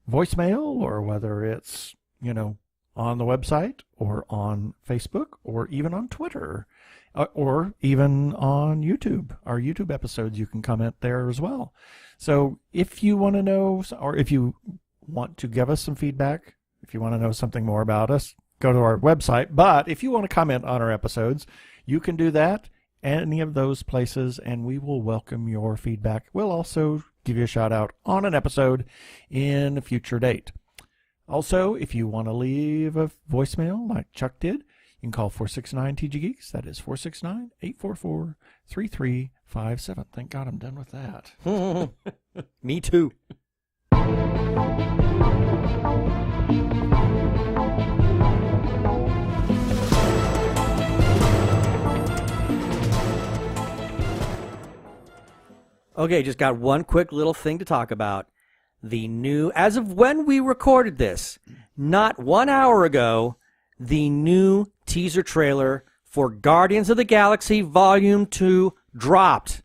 voicemail or whether it's, on the website or on Facebook or even on Twitter or even on YouTube. Our YouTube episodes, you can comment there as well. So if you want to know, or if you want to give us some feedback, if you want to know something more about us, go to our website. But if you want to comment on our episodes, you can do that any of those places, and we will welcome your feedback. We'll also give you a shout out on an episode in a future date. Also, if you want to leave a voicemail like Chuck did, you can call 469-TG-GEEKS. That is 469-844-3357. Thank God I'm done with that. Me too. Okay, just got one quick little thing to talk about. The new, as of when we recorded this, not 1 hour ago, the new teaser trailer for Guardians of the Galaxy Volume 2 dropped.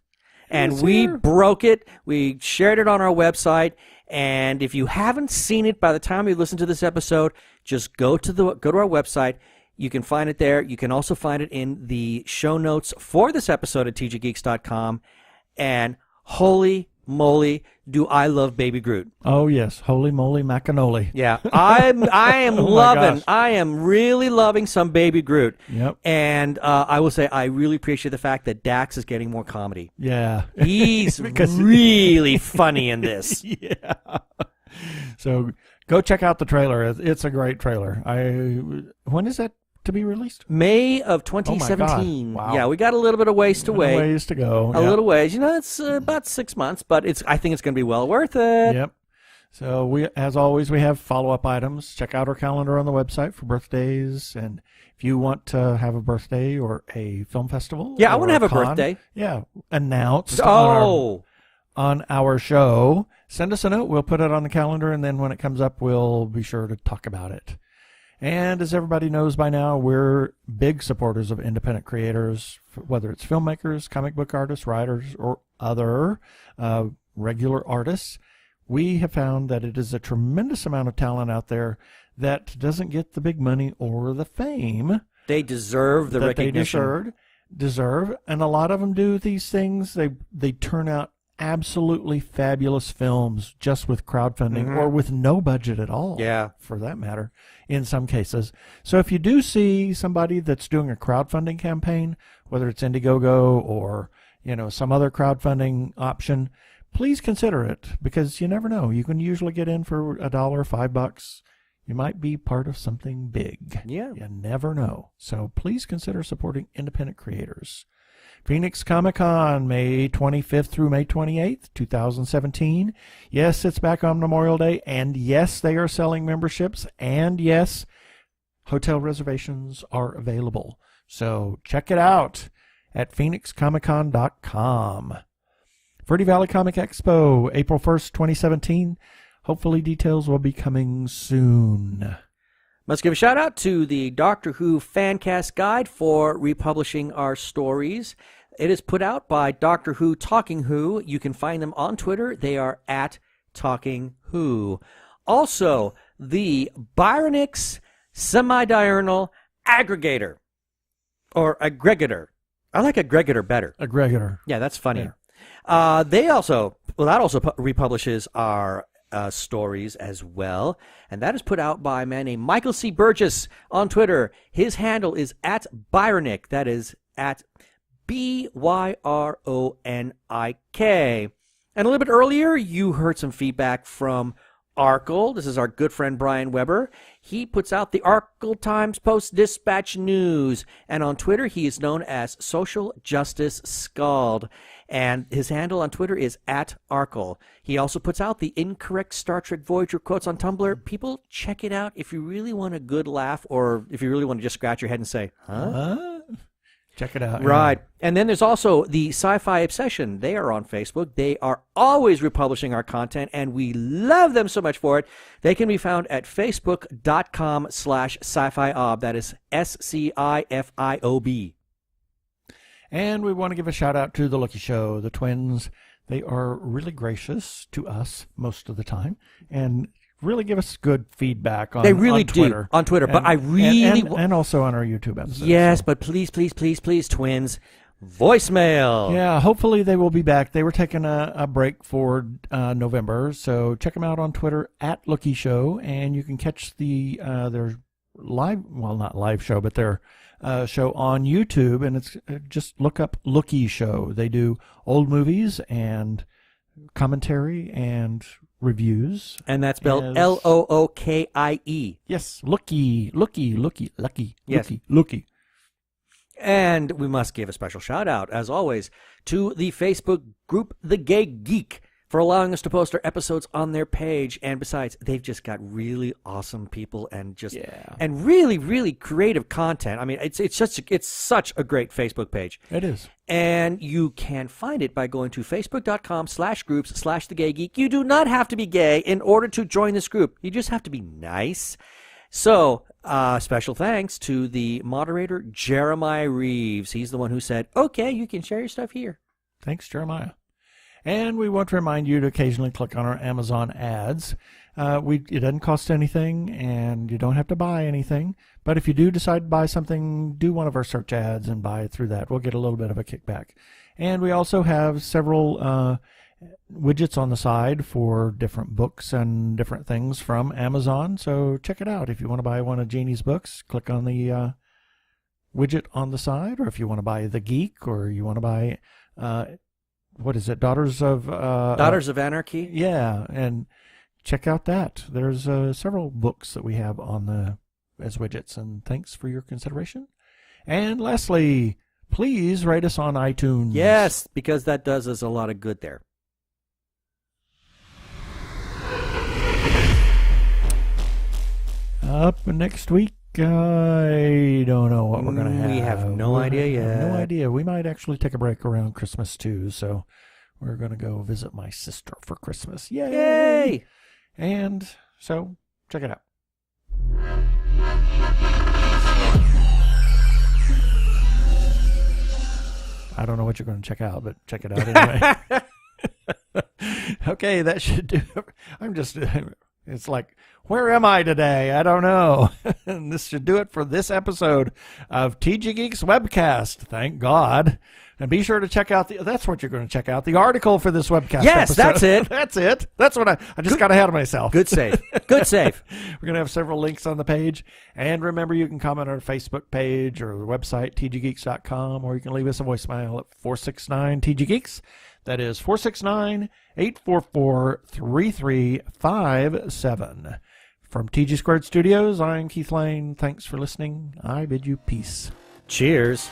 And we broke it. We shared it on our website. And if you haven't seen it by the time you listen to this episode, just go to our website. You can find it there. You can also find it in the show notes for this episode at tggeeks.com. And holy moly, do I love Baby Groot. Oh, yes. Holy moly macanoli. Yeah. I am Oh loving, I am really loving some Baby Groot. Yep. And I will say I really appreciate the fact that Dax is getting more comedy. Yeah. He's really funny in this. Yeah. So go check out the trailer. It's a great trailer. When is that to be released? May of 2017. Wow. Yeah, we got a little bit of ways to wait. Ways to go. A little ways. It's about 6 months, but I think it's going to be well worth it. Yep. So as always, we have follow-up items. Check out our calendar on the website for birthdays. And if you want to have a birthday or a film festival. Yeah, I want to have a con, birthday. Yeah. Announced on our show. Send us a note. We'll put it on the calendar. And then when it comes up, we'll be sure to talk about it. And as everybody knows by now, we're big supporters of independent creators, whether it's filmmakers, comic book artists, writers, or other regular artists. We have found that it is a tremendous amount of talent out there that doesn't get the big money or the fame. They deserve the recognition. They deserve. And a lot of them do these things. They turn out absolutely fabulous films just with crowdfunding or with no budget at all. Yeah. For that matter, in some cases. So if you do see somebody that's doing a crowdfunding campaign, whether it's Indiegogo or, some other crowdfunding option, please consider it because you never know. You can usually get in for $1, $5. You might be part of something big. Yeah. You never know. So please consider supporting independent creators. Phoenix Comic-Con, May 25th through May 28th, 2017. Yes, it's back on Memorial Day, and yes, they are selling memberships, and yes, hotel reservations are available. So check it out at phoenixcomiccon.com. Verde Valley Comic Expo, April 1st, 2017. Hopefully details will be coming soon. Let's give a shout out to the Doctor Who Fancast Guide for republishing our stories. It is put out by Doctor Who Talking Who. You can find them on Twitter. They are at Talking Who. Also, the Byronix Semi-Diurnal Aggregator. Or aggregator. I like aggregator better. Aggregator. Yeah, that's funnier. That also republishes our stories as well, and that is put out by a man named Michael C. Burgess on Twitter. His handle is at Byronic. That is at BYRONIK. And a little bit earlier, you heard some feedback from Arkle. This is our good friend Brian Weber. He puts out the Arkle Times Post-Dispatch News, and on Twitter he is known as Social Justice Scald, and his handle on Twitter is at Arkle. He also puts out the Incorrect Star Trek Voyager quotes on Tumblr. People, check it out if you really want a good laugh, or if you really want to just scratch your head and say, huh? Check it out. Right. And then there's also the Sci-Fi Obsession. They are on Facebook. They are always republishing our content, and we love them so much for it. They can be found at facebook.com/sci-fi-ob. That is SCIFIOB. And we want to give a shout out to the Lucky Show, the twins. They are really gracious to us most of the time, and really give us good feedback on Twitter. They really do on Twitter, but I really... And also on our YouTube episodes. Yes, but please, twins, voicemail. Yeah, hopefully they will be back. They were taking a break for November, so check them out on Twitter at Lucky Show, and you can catch their live, well, not live show, but their show on YouTube, and it's just look up Lookie Show. They do old movies and commentary and reviews. And that's spelled Lookie. Yes, Lucky. Yes. Lookie. And we must give a special shout out, as always, to the Facebook group The Gay Geek for allowing us to post our episodes on their page. And besides, they've just got really awesome people and and really, really creative content. I mean, it's such a great Facebook page. It is. And you can find it by going to facebook.com/groups/The Gay Geek. You do not have to be gay in order to join this group. You just have to be nice. So, special thanks to the moderator, Jeremiah Reeves. He's the one who said, okay, you can share your stuff here. Thanks, Jeremiah. And we want to remind you to occasionally click on our Amazon ads. It doesn't cost anything, and you don't have to buy anything. But if you do decide to buy something, do one of our search ads and buy it through that. We'll get a little bit of a kickback. And we also have several widgets on the side for different books and different things from Amazon. So check it out. If you want to buy one of Jeannie's books, click on the widget on the side. Or if you want to buy The Geek, or you want to buy... what is it? Daughters of Anarchy? Yeah, and check out that. There's several books that we have on as widgets, and thanks for your consideration. And lastly, please rate us on iTunes. Yes, because that does us a lot of good there. Up next week, I don't know what we're going to have. We have no idea yet. No idea. We might actually take a break around Christmas, too. So we're going to go visit my sister for Christmas. Yay! Yay! And so, check it out. I don't know what you're going to check out, but check it out anyway. Okay, that should do it. It's like, where am I today? I don't know. And this should do it for this episode of TG Geeks Webcast. Thank God. And be sure to check out that's what you're going to check out, the article for this webcast Yes, episode. that's it. That's it. That's what I just got ahead of myself. Good save. Good save. We're going to have several links on the page. And remember, you can comment on our Facebook page or the website, tggeeks.com, or you can leave us a voicemail at 469-TG-GEEKS. That is 469-844-3357. From TG Squared Studios, I'm Keith Lane. Thanks for listening. I bid you peace. Cheers.